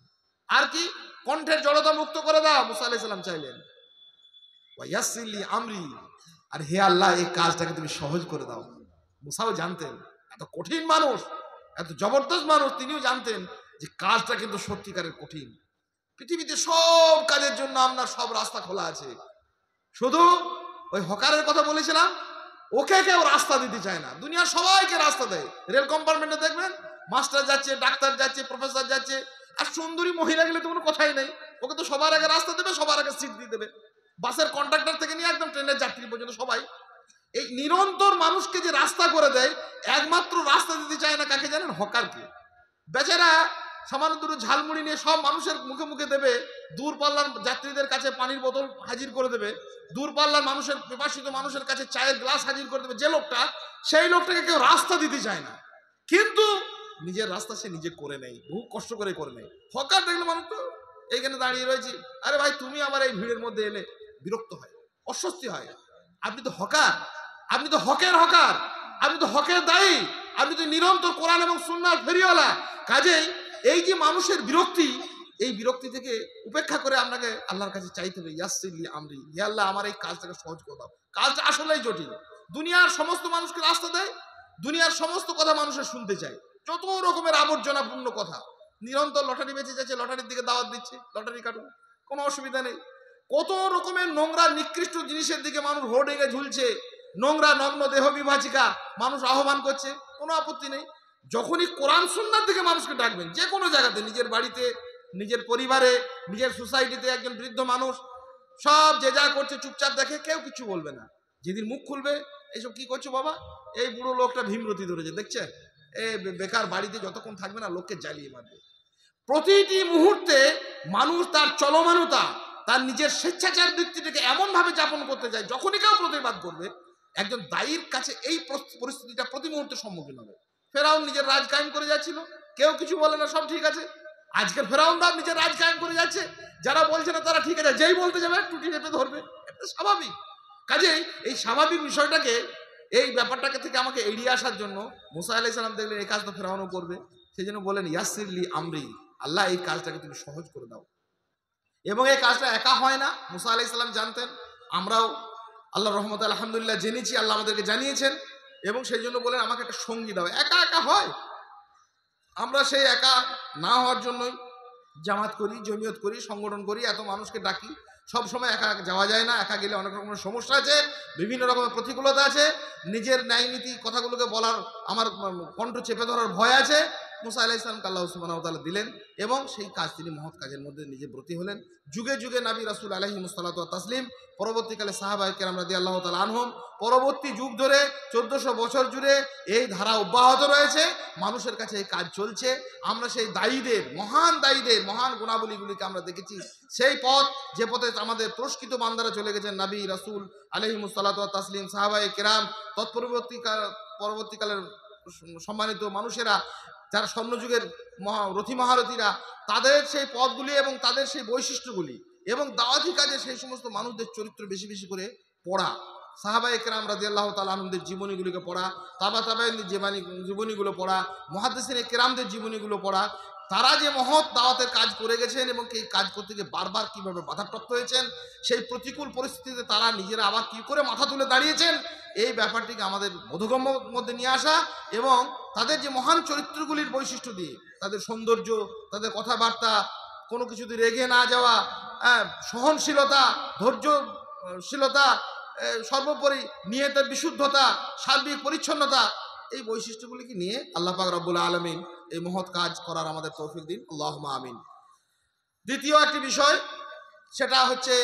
আর কি, কণ্ঠের জড়তা মুক্ত করে দাও, মুসা আলাইহিস সালাম চাইলেন। ওয়াইয়াসসিরলি আমরি, আর হে আল্লাহ এই কাজটাকে তুমি সহজ করে দাও। মুসাও জানতেন এত কঠিন মানুষ, এত জবরদস্ত মানুষ, তিনিও জানতেন যে কাজটা কিন্তু সত্যিকারের কঠিন। পৃথিবীতে সব কাজের জন্য আপনার সব রাস্তা খোলা আছে, শুধু ওই হকারের কথা বলেছিলাম, ওকে কেউ রাস্তা দিতে চায় না। দুনিয়ার সবাইকে রাস্তা দেয়। রেল কম্পার্টমেন্টে দেখবেন মাস্টার যাচ্ছে, ডাক্তার যাচ্ছে, প্রফেসর যাচ্ছে, আর সুন্দরী মহিলা গেলে তো কোনো কথাই নেই, ওকে তো সবার আগে রাস্তা দেবে, সবার আগে সিট দিয়ে দেবে। বাসের কন্ডাক্টর থেকে নিয়ে একদম ট্রেনের যাত্রী পর্যন্ত সবাই এই নিরন্তর মানুষকে যে রাস্তা করে দেয়, একমাত্র রাস্তা দিতে চায় না কাকে জানেন? হকারকে। বেচারা সামান্য দুটো ঝালমুড়ি নিয়ে সব মানুষের মুখে মুখে দেবে, দূরপাল্লার যাত্রীদের কাছে পানির বোতল হাজির করে দেবে, দূরপাল্লার মানুষের, পিপাসিত মানুষের কাছে চায়ের গ্লাস হাজির করে দেবে, যে লোকটা, সেই লোকটাকে কেউ রাস্তা দিতে চায় না, কিন্তু নিজের রাস্তা সে নিজে করে নেয়, বহু কষ্ট করে করে নেয়। হকার দেখলে মানুষ তো এইখানে দাঁড়িয়ে রয়েছে, আরে ভাই তুমি আবার এই ভিড়ের মধ্যে এলে, বিরক্ত হয়, অস্বস্তি হয়। আপনি তো হকার, আপনি তো হকের হকার, আপনি তো হকের দায়ী, আপনি তো নিরন্তর কোরআন এবং সুন্নাহর ফেরিওয়ালা। কাজেই এই যে মানুষের বিরক্তি, এই বিরক্তি থেকে উপেক্ষা করে আপনাকে আল্লাহর কাছে চাইতে হবে, ইয়াসসিরলি আমরি, হে আল্লাহ আমার এই কাজটাকে সহজ করে দাও। কাজটা আসলেই জটিল। দুনিয়ার সমস্ত মানুষকে রাস্তা দেয়, দুনিয়ার সমস্ত কথা মানুষের শুনতে চায়, যত রকমের আবর্জনাপূর্ণ কথা, নিরন্তর লটারি বেঁচে যাচ্ছে, লটারির দিকে দাওয়াত দিচ্ছে, লটারি কাটুন, কোনো অসুবিধা নেই। কত রকমের নোংরা নিকৃষ্ট জিনিসের দিকে মানুষ হোর্ডিংয়ে ঝুলছে, নোংরা নগ্ন দেহ বিভাজিকা মানুষ আহ্বান করছে, কোনো আপত্তি নেই। যখনই কোরআন সুন্নাহর দিকে মানুষকে ডাকবেন, যে কোনো জায়গাতে, নিজের বাড়িতে, নিজের পরিবারে, নিজের সোসাইটিতে, একজন বৃদ্ধ মানুষ সব যে যা করছে চুপচাপ দেখে, কেউ কিছু বলবে না। যেদিন মুখ খুলবে, এইসব কি করছো বাবা, এই বুড়ো লোকটা ভীমরতি ধরেছে দেখছে, এই বেকার বাড়িতে যতক্ষণ থাকবে না লোককে জ্বালিয়ে মারবে। প্রতিটি মুহূর্তে মানুষ তার চলমানতা, তার নিজের স্বেচ্ছাচার বৃত্তিটাকে এমন ভাবে যাপন করতে যায়, যখনই কেউ প্রতিবাদ করবে, একজন দায়ীর কাছে এই পরিস্থিতিটা প্রতি মুহূর্তে সম্মুখীন হবে। ফেরাউন নিজের রাজ কায়েম করে যাচ্ছিল, কেউ কিছু বলে না, সব ঠিক আছে। আজকের ফেরাউনরা নিজের রাজ কায়েম করে যাচ্ছে, যারা বলছে না তারা ঠিক আছে, যেই বলতে যাবে টুটি চেপে ধরবে, এটা স্বাভাবিক। কাজেই এই স্বাভাবিক বিষয়টাকে, এই ব্যাপারটাকে থেকে আমাকে এড়িয়ে আসার জন্য মুসা আলাইহিস সালাম দেখলেন এই কাজ তো ফেরাউনও করবে, সেই জন্য বলেন ইয়াসসিরলি আমরি, আল্লাহ এই কাজটাকে তুমি সহজ করে দাও। এবং এই কাজটা একা হয় না, মুসা আলাইহিস সালাম জানতেন, আমরাও আল্লাহর রহমতে আলহামদুলিল্লাহ জেনেছি, আল্লাহ আমাদেরকে জানিয়েছেন, এবং সেই জন্য বলেন আমাকে একটা সঙ্গী দাও। একা একা হয়, আমরা সেই একা না হওয়ার জন্যই জামাত করি, জমিয়ত করি, সংগঠন করি, এত মানুষকে ডাকি। সব সময় একা যাওয়া যায় না, একা গেলে অনেক রকমের সমস্যা আছে, বিভিন্ন রকমের প্রতিকূলতা আছে, নিজের ন্যায় নীতি কথাগুলোকে বলার আমার কণ্ঠ চেপে ধরার ভয় আছে। মুসা আলাইহিস সালামকে আল্লাহ সুবহানাহু ওয়া তাআলা দিলেন, এবং সেই কাজ তিনি মহৎ কাজের মধ্যে নিজে ব্রতী হলেন। যুগে যুগে নবী রাসূল আলাইহিস সালাতু ওয়াত তাসলিম, পরবর্তীকালে সাহাবায়ে কেরাম রাদিয়াল্লাহু তাআলা আনহুম, পরবর্তী যুগ ধরে 1400 বছর জুড়ে এই ধারা অব্যাহত রয়েছে, মানুষের কাছে এই কাজ চলছে। আমরা সেই দায়ীদের, মহান গুণাবলীগুলিকে আমরা দেখেছি, সেই পথ, যে পথে আমাদের পুরস্কৃত বান্দারা চলে গেছেন, নবী রাসূল আলাইহিস সালাতু ওয়াত তাসলিম, সাহাবায়ে কেরাম, পরবর্তীকালের সম্মানিত মানুষেরা, যারা স্বর্ণযুগের রথী মহারথীরা, তাদের সেই পথগুলি এবং তাদের সেই বৈশিষ্ট্যগুলি এবং দাওয়াতি কাজে সেই সমস্ত মানুষদের চরিত্র বেশি বেশি করে পড়া, সাহাবায়ে কেরাম রাদিয়াল্লাহু তাআলা আনহুদের জীবনীগুলিকে পড়া, তাবাঈনদের জীবনীগুলো পড়া, মুহাদ্দিসিনে কেরামদের জীবনীগুলো পড়া, তারা যে মহৎ দাওয়াতের কাজ করে গেছেন এবং এই কাজ করতে গিয়ে বারবার কীভাবে বাধাপ্রাপ্ত হয়েছেন, সেই প্রতিকূল পরিস্থিতিতে তারা নিজেরা আবার কী করে মাথা তুলে দাঁড়িয়েছেন, এই ব্যাপারটিকে আমাদের বোধগম্যের মধ্যে নিয়ে আসা, এবং তাদের যে মহান চরিত্রগুলির বৈশিষ্ট্য দিয়ে, তাদের সৌন্দর্য, তাদের কথাবার্তা, কোনো কিছুতে রেগে না যাওয়া, সহনশীলতা, ধৈর্যশীলতা, সর্বোপরি নিয়তের বিশুদ্ধতা, সার্বিক পরিচ্ছন্নতা, এই বৈশিষ্ট্যগুলিকে নিয়ে আল্লাহ পাক রব্বুল আলামিন এই মহৎ কাজ করার আমাদের তৌফিক দিন, আল্লাহুম্মা আমিন। দ্বিতীয় একটি বিষয়, সেটা হচ্ছে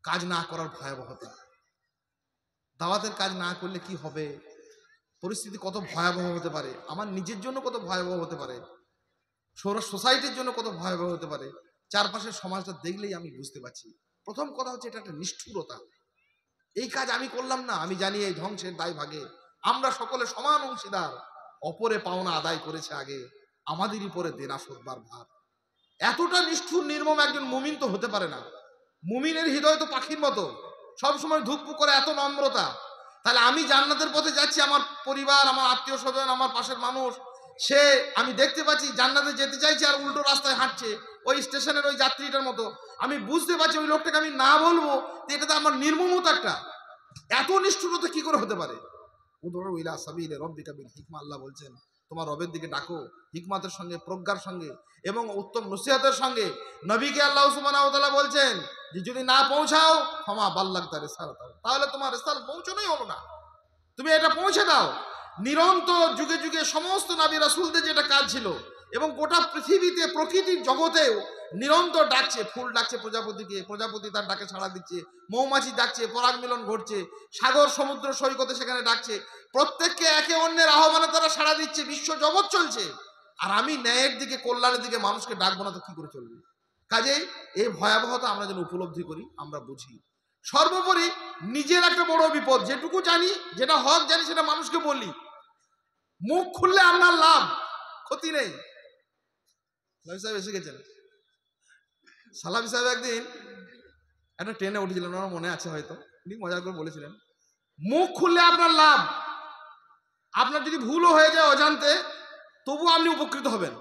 কাজ না করার ভয়াবহতা। দাওয়াতের কাজ না করলে কি হবে, পরিস্থিতি কত ভয়াবহ হতে পারে, আমার নিজের জন্য কত ভয়াবহ হতে পারে, সোসাইটির জন্য কত ভয়াবহ হতে পারে, চারপাশের সমাজটা দেখলেই আমি বুঝতে পারছি। প্রথম কথা হচ্ছে এটা একটা নিষ্ঠুরতা। এই কাজ আমি করলাম না, আমি জানি এই ধ্বংসের দায় ভাগে আমরা সকলে সমান অংশীদার। অপরে পাওনা আদায় করেছে আগে, আমাদেরই পরে দেনা শোধবার ভার। এতটা নিষ্ঠুর নির্মম একজন মুমিন তো হতে পারে না। মুমিনের হৃদয় তো পাখির মতো, সবসময় ধুকপু করে, এত নম্রতা। তাহলে আমি জান্নাতের পথে যাচ্ছি, আমার পরিবার, আমার আত্মীয় স্বজন, আমার পাশের মানুষ, সে আমি দেখতে পাচ্ছি জান্নাতে যেতে চাইছে আর উল্টো রাস্তায় হাঁটছে ওই স্টেশনের ওই যাত্রীটার মতো। আমি বুঝতে পারছি ওই লোকটাকে আমি না বলবো, এটা তো আমার নির্মমতা একটা। এত নিষ্ঠুরতা কি করে হতে পারে? উদউ ইলা সাবিলি রাব্বিকা বিল হিকমা, আল্লাহ বলছেন তোমার রবের দিকে ডাকো হিকমতের সঙ্গে, প্রজ্ঞার সঙ্গে এবং উত্তম নসিহতের সঙ্গে। নবীকে আল্লাহ সুবহানাহু ওয়া তাআলা বলছেন যে যদি না পৌঁছাও ফামা বাল্লাগতা রিসালাতাহু, তাহলে তোমার রিসালাত পৌঁছানোই হলো না, তুমি এটা পৌঁছে দাও। নিরন্তর যুগে যুগে সমস্ত নবী রাসূলদের যেটা কাজ ছিল, এবং গোটা পৃথিবীতে প্রকৃতির জগতেও নিরন্তর ডাকছে। ফুল ডাকছে প্রজাপতিকে, প্রজাপতি তার ডাকে সাড়া দিচ্ছে, মৌমাছি ডাকছে, পরাগ মিলন ঘটছে, সাগর সমুদ্র সৈকতে সেখানে ডাকছে, প্রত্যেককে একে অন্যের আহ্বানে তারা সাড়া দিচ্ছে, বিশ্ব জগৎ চলছে। আর আমি ন্যায়ের দিকে, কল্যাণের দিকে মানুষকে ডাকবো না তো কি করে চলবে? কাজেই এই ভয়াবহতা আমরা যেন উপলব্ধি করি, আমরা বুঝি। সর্বোপরি নিজের একটা বড় বিপদ, যেটুকু জানি, যেটা হক জানি, সেটা মানুষকে বলি। মুখ খুললে আপনার লাভ, ক্ষতি নেই। সালামি সাহেব এসে গেছেন। সালামি সাহেব একদিন একটা ট্রেনে উঠেছিলেন, আমার মনে আছে হয়তো, উনি মজা করে বলেছিলেন মুখ খুললে আপনার লাভ, আপনার যদি ভুলও হয়ে যায় অজান্তে, তবুও আপনি উপকৃত হবেন।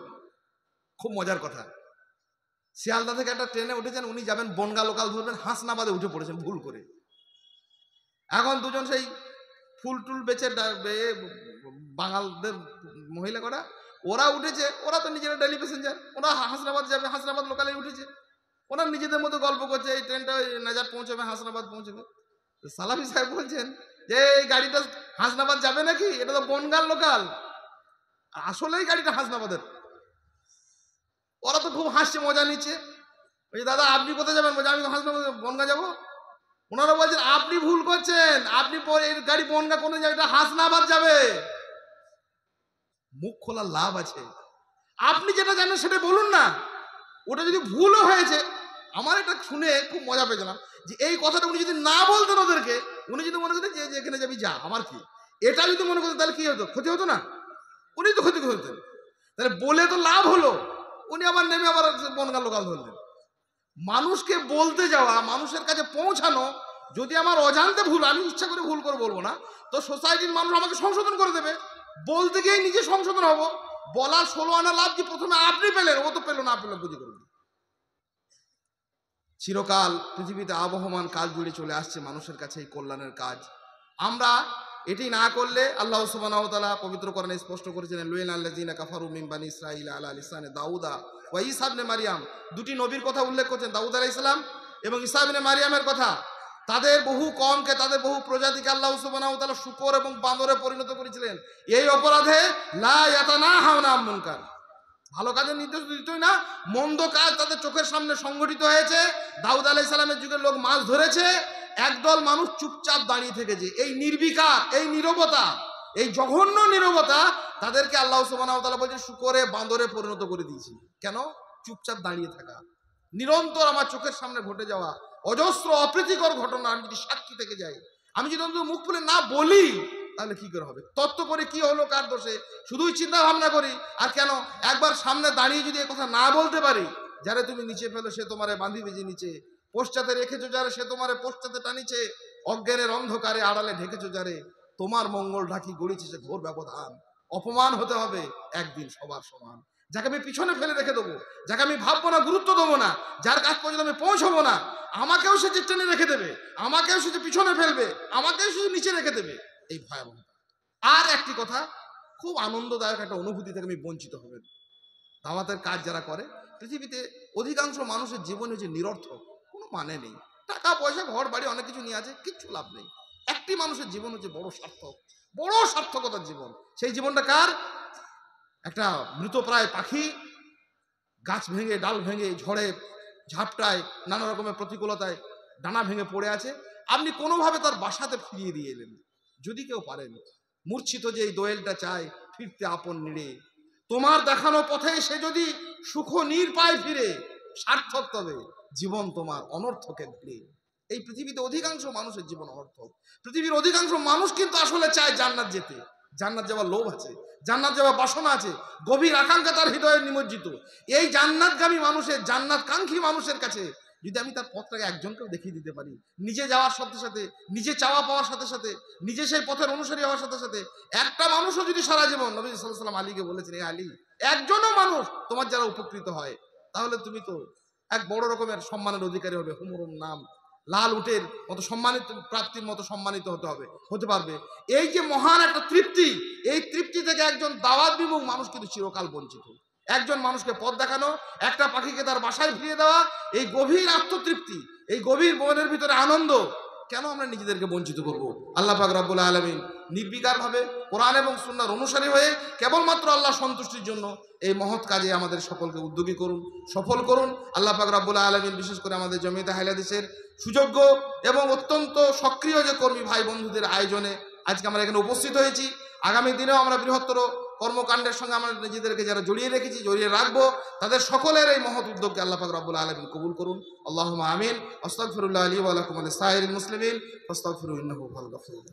খুব মজার কথা। শিয়ালদা থেকে একটা ট্রেনে উঠেছেন, উনি যাবেন বনগা লোকাল ধরবেন, হাসনাবাদে উঠে পড়েছেন ভুল করে। এখন দুজন সেই ফুল টুল বেচে বাঙালদের মহিলা করা, ওরা উঠেছে, ওরা তো নিজেরা ডেলি প্যাসেঞ্জার, ওরা হাসনাবাদ যাবে, হাসনাবাদ লোকালে উঠেছে, ওরা নিজেদের মতো গল্প করছে এই ট্রেনটা নাজার পৌঁছবে, হাসনাবাদ পৌঁছবে। সালামি সাহেব বলছেন যে এই গাড়িটা হাসনাবাদ যাবে নাকি, এটা তো বনগাল লোকাল। আসলেই গাড়িটা হাসনাবাদের। ওরা তো খুব হাসছে, মজা নিচ্ছে। ওই দাদা আপনি কোথায় যাবেন? বলছে আমি হাসনাবাদ বনগা যাবো। ওনারা বলছেন আপনি ভুল করছেন, আপনি এর গাড়ি বনগা কোনো যাবে, এটা হাসনাবাদ যাবে। মুখ খোলার লাভ আছে। আপনি যেটা জানেন সেটা বলুন না, ওটা যদি ভুলও হয়েছে। আমার এটা শুনে খুব মজা পেয়েছিলাম যে এই কথাটা উনি যদি না বলতেন ওদেরকে, উনি যদি মনে করতেন যে এখানে যাবি যা, আমার কি, এটা যদি মনে করতেন তাহলে কি হতো? ক্ষতি হতো না? উনি তো ক্ষতি করতেন। তাহলে বলে তো লাভ হলো, উনি আবার নেমে আবার বনগা লোকাল ধরলেন। মানুষকে বলতে যাওয়া, মানুষের কাছে পৌঁছানো, যদি আমার অজান্তে ভুল, আমি ইচ্ছা করে ভুল করে বলবো না, তো সোসাইটির মানুষ আমাকে সংশোধন করে দেবে। বলতে গিয়ে নিজে সংশোধন হবো। বলার 16 আনা লাভ যে প্রথমে আপনি পেলেন, ও তো পেল না, পেল বুঝে করুন। চিরকাল পৃথিবীতে আবহমান কাজ জুড়ে চলে আসছে মানুষের কাছে এই কল্যাণের কাজ। আমরা এটি না করলে আল্লাহ সুবহানাহু ওয়া তাআলা পবিত্র কোরআনে স্পষ্ট করেছেন, লুইনা আল্লাযিনা কাফারু মিন বানি ইসরাঈল আলা লিসানি দাউদা ওয়া ঈসা ইবনে মারইয়াম। দুটি নবীর কথা উল্লেখ করছেন, দাউদ আলাইহিস সালাম এবং ঈসা ইবনে মারইয়ামের কথা। তাদের বহু কমকে, তাদের বহু প্রজাতিকে আল্লাহ সুবহানাহু ওয়া তাআলা শূকর এবং বাঁদরে পরিণত করেছিলেন। এই অপরাধে লা ইয়াতানাহাউনা আন মুনকার, ভালো কাজের নির্দেশ দিতই না, মন্দ কাজ তাদের চোখের সামনে সংগঠিত হয়েছে। দাউদ আলাইহিস সালামের যুগের লোক মাছ ধরেছে, একদল মানুষ চুপচাপ দাঁড়িয়ে থেকেছে। এই নির্বিকার, এই নীরবতা, এই জঘন্য নীরবতা, তাদেরকে আল্লাহ সুবহানাহু ওয়া তাআলা বলেন শুকরে বাঁদরে পরিণত করে দিয়েছি। কেন? চুপচাপ দাঁড়িয়ে থাকা, নিরন্তর আমার চোখের সামনে ঘটে যাওয়া অজস্র অপ্রীতিকর ঘটনা আমি যদি সাক্ষী থেকে যাই, আমি যদি অন্তত মুখ খুলে না বলি, তাহলে কি করে হবে? তত্ত্ব করে কি হলো, কার দোষে, শুধুই চিন্তা ভাবনা করি। আর কেন? একবার সামনে দাঁড়িয়ে যদি এ কথা না বলতে পারি, যারে তুমি নিচে ফেলো সে তোমারে বাঁধিবে যে নিচে, পশ্চাতে রেখেছো যারে সে তোমারে পশ্চাতে টানিছে, অজ্ঞানের অন্ধকারে আড়ালে ঢেকেছো যারে, তোমার মঙ্গল ঢাকি গড়িছে সে ঘোর ব্যবধান। অপমান হতে হবে একদিন সবার সমান। যাকে আমি পিছনে ফেলে রেখে দেবো, যাকে আমি ভাববো না, গুরুত্ব দেবো না, যার কাজ পর্যন্ত আমি পৌঁছবো না, আমাকেও সে টেনে রেখে দেবে, আমাকেও সে পিছনে ফেলবে, আমাকেও সে নিচে রেখে দেবে। এই ভয়াবহ। আর একটি কথা, খুব আনন্দদায়ক একটা অনুভূতি থেকে আমি বঞ্চিত হবেন। দাওয়াতের কাজ যারা করে, পৃথিবীতে অধিকাংশ মানুষের জীবন হচ্ছে নিরর্থক, কোনো মানে নেই। টাকা পয়সা ঘর বাড়ি অনেক কিছু নিয়ে আছে, কিচ্ছু লাভ নেই। একটি মানুষের জীবন হচ্ছে বড় সার্থক, বড় সার্থকতার জীবন। সেই জীবনটা কার? একটা মৃতপ্রায় পাখি গাছ ভেঙে, ডাল ভেঙে, ঝড়ে ঝাপটায়, নানা রকমের প্রতিকূলতায় ডানা ভেঙে পড়ে আছে, আপনি কোনোভাবে তার বাসাতে ফিরিয়ে দিয়ে এলেন। যদি কেউ পারেন, মূর্ছিত যে এই দোয়েলটা চায় ফিরতে আপন নিড়ে, তোমার দেখানো পথে সে যদি সুখ নীর পায় ফিরে, সার্থক, তবে জীবন তোমার অনর্থকে ঘিরে। এই পৃথিবীতে অধিকাংশ মানুষের জীবন অনর্থক। পৃথিবীর অধিকাংশ মানুষ কিন্তু আসলে চায় জান্নাত যেতে, জান্নাত যাওয়ার লোভ আছে, জান্নাত যাওয়ার বাসনা আছে, গভীর আকাঙ্ক্ষা তার হৃদয়ে নিমজ্জিত। এই জান্নাতগামী মানুষের, জান্নাতকাঙ্ক্ষী মানুষের কাছে যদি আমি তার পথটাকে একজনকেও দেখিয়ে দিতে পারি, নিজে যাওয়ার সাথে সাথে, নিজে চাওয়া পাওয়ার সাথে সাথে, নিজে সেই পথের অনুসারী হওয়ার সাথে সাথে, একটা মানুষও যদি সারা জীবন, নবী সাল্লাল্লাহু আলাইহি ওয়াসাল্লাম আলীকে বলেছেন, এ আলী, একজনও মানুষ তোমার যারা উপকৃত হয়, তাহলে তুমি তো এক বড় রকমের সম্মানের অধিকারী হবে। হুমরুন নাম, লাল উটের মতো সম্মানিত, প্রাপ্তির মতো সম্মানিত হতে পারবে। এই যে মহান একটা তৃপ্তি, এই তৃপ্তি থেকে একজন দাওয়াত বিমুখ মানুষ কিন্তু চিরকাল বঞ্চিত। একজন মানুষকে পথ দেখানো, একটা পাখিকে তার বাসায় ফিরিয়ে দেওয়া, এই গভীর আত্মতৃপ্তি, এই গভীর মনের ভিতরে আনন্দ, কেন আমরা নিজেদেরকে বঞ্চিত করব? আল্লাহ পাক রব্বুল আলামিন নির্বিকারভাবে কোরআন এবং সুন্নাহর অনুসারী হয়ে কেবলমাত্র আল্লাহ সন্তুষ্টির জন্য এই মহৎ কাজে আমাদের সকলকে উদ্যোগী করুন, সফল করুন। আল্লাহ পাক রব্বুল আলামিন বিশেষ করে আমাদের জমিয়তে আহলে হাদিসের সুযোগ্য এবং অত্যন্ত সক্রিয় যে কর্মী ভাই বন্ধুদের আয়োজনে আজকে আমরা এখানে উপস্থিত হয়েছি, আগামী দিনেও আমরা বৃহত্তর কর্মকাণ্ডের সঙ্গে আমরা নিজেদেরকে যারা জড়িয়ে রেখেছি, জড়িয়ে রাখবো, তাদের সকলের এই মহৎ উদ্যোগকে আল্লাহ পাক রব্বুল আলামিন কবুল করুন। আল্লাহুম্মা আমিন। আস্তাগফিরুল্লাহ লি ওয়া লাকুম ওয়া লিসাইরিল মুসলিমিন ফাস্তাগফিরু ইন্নাহু হুয়াল গফুর।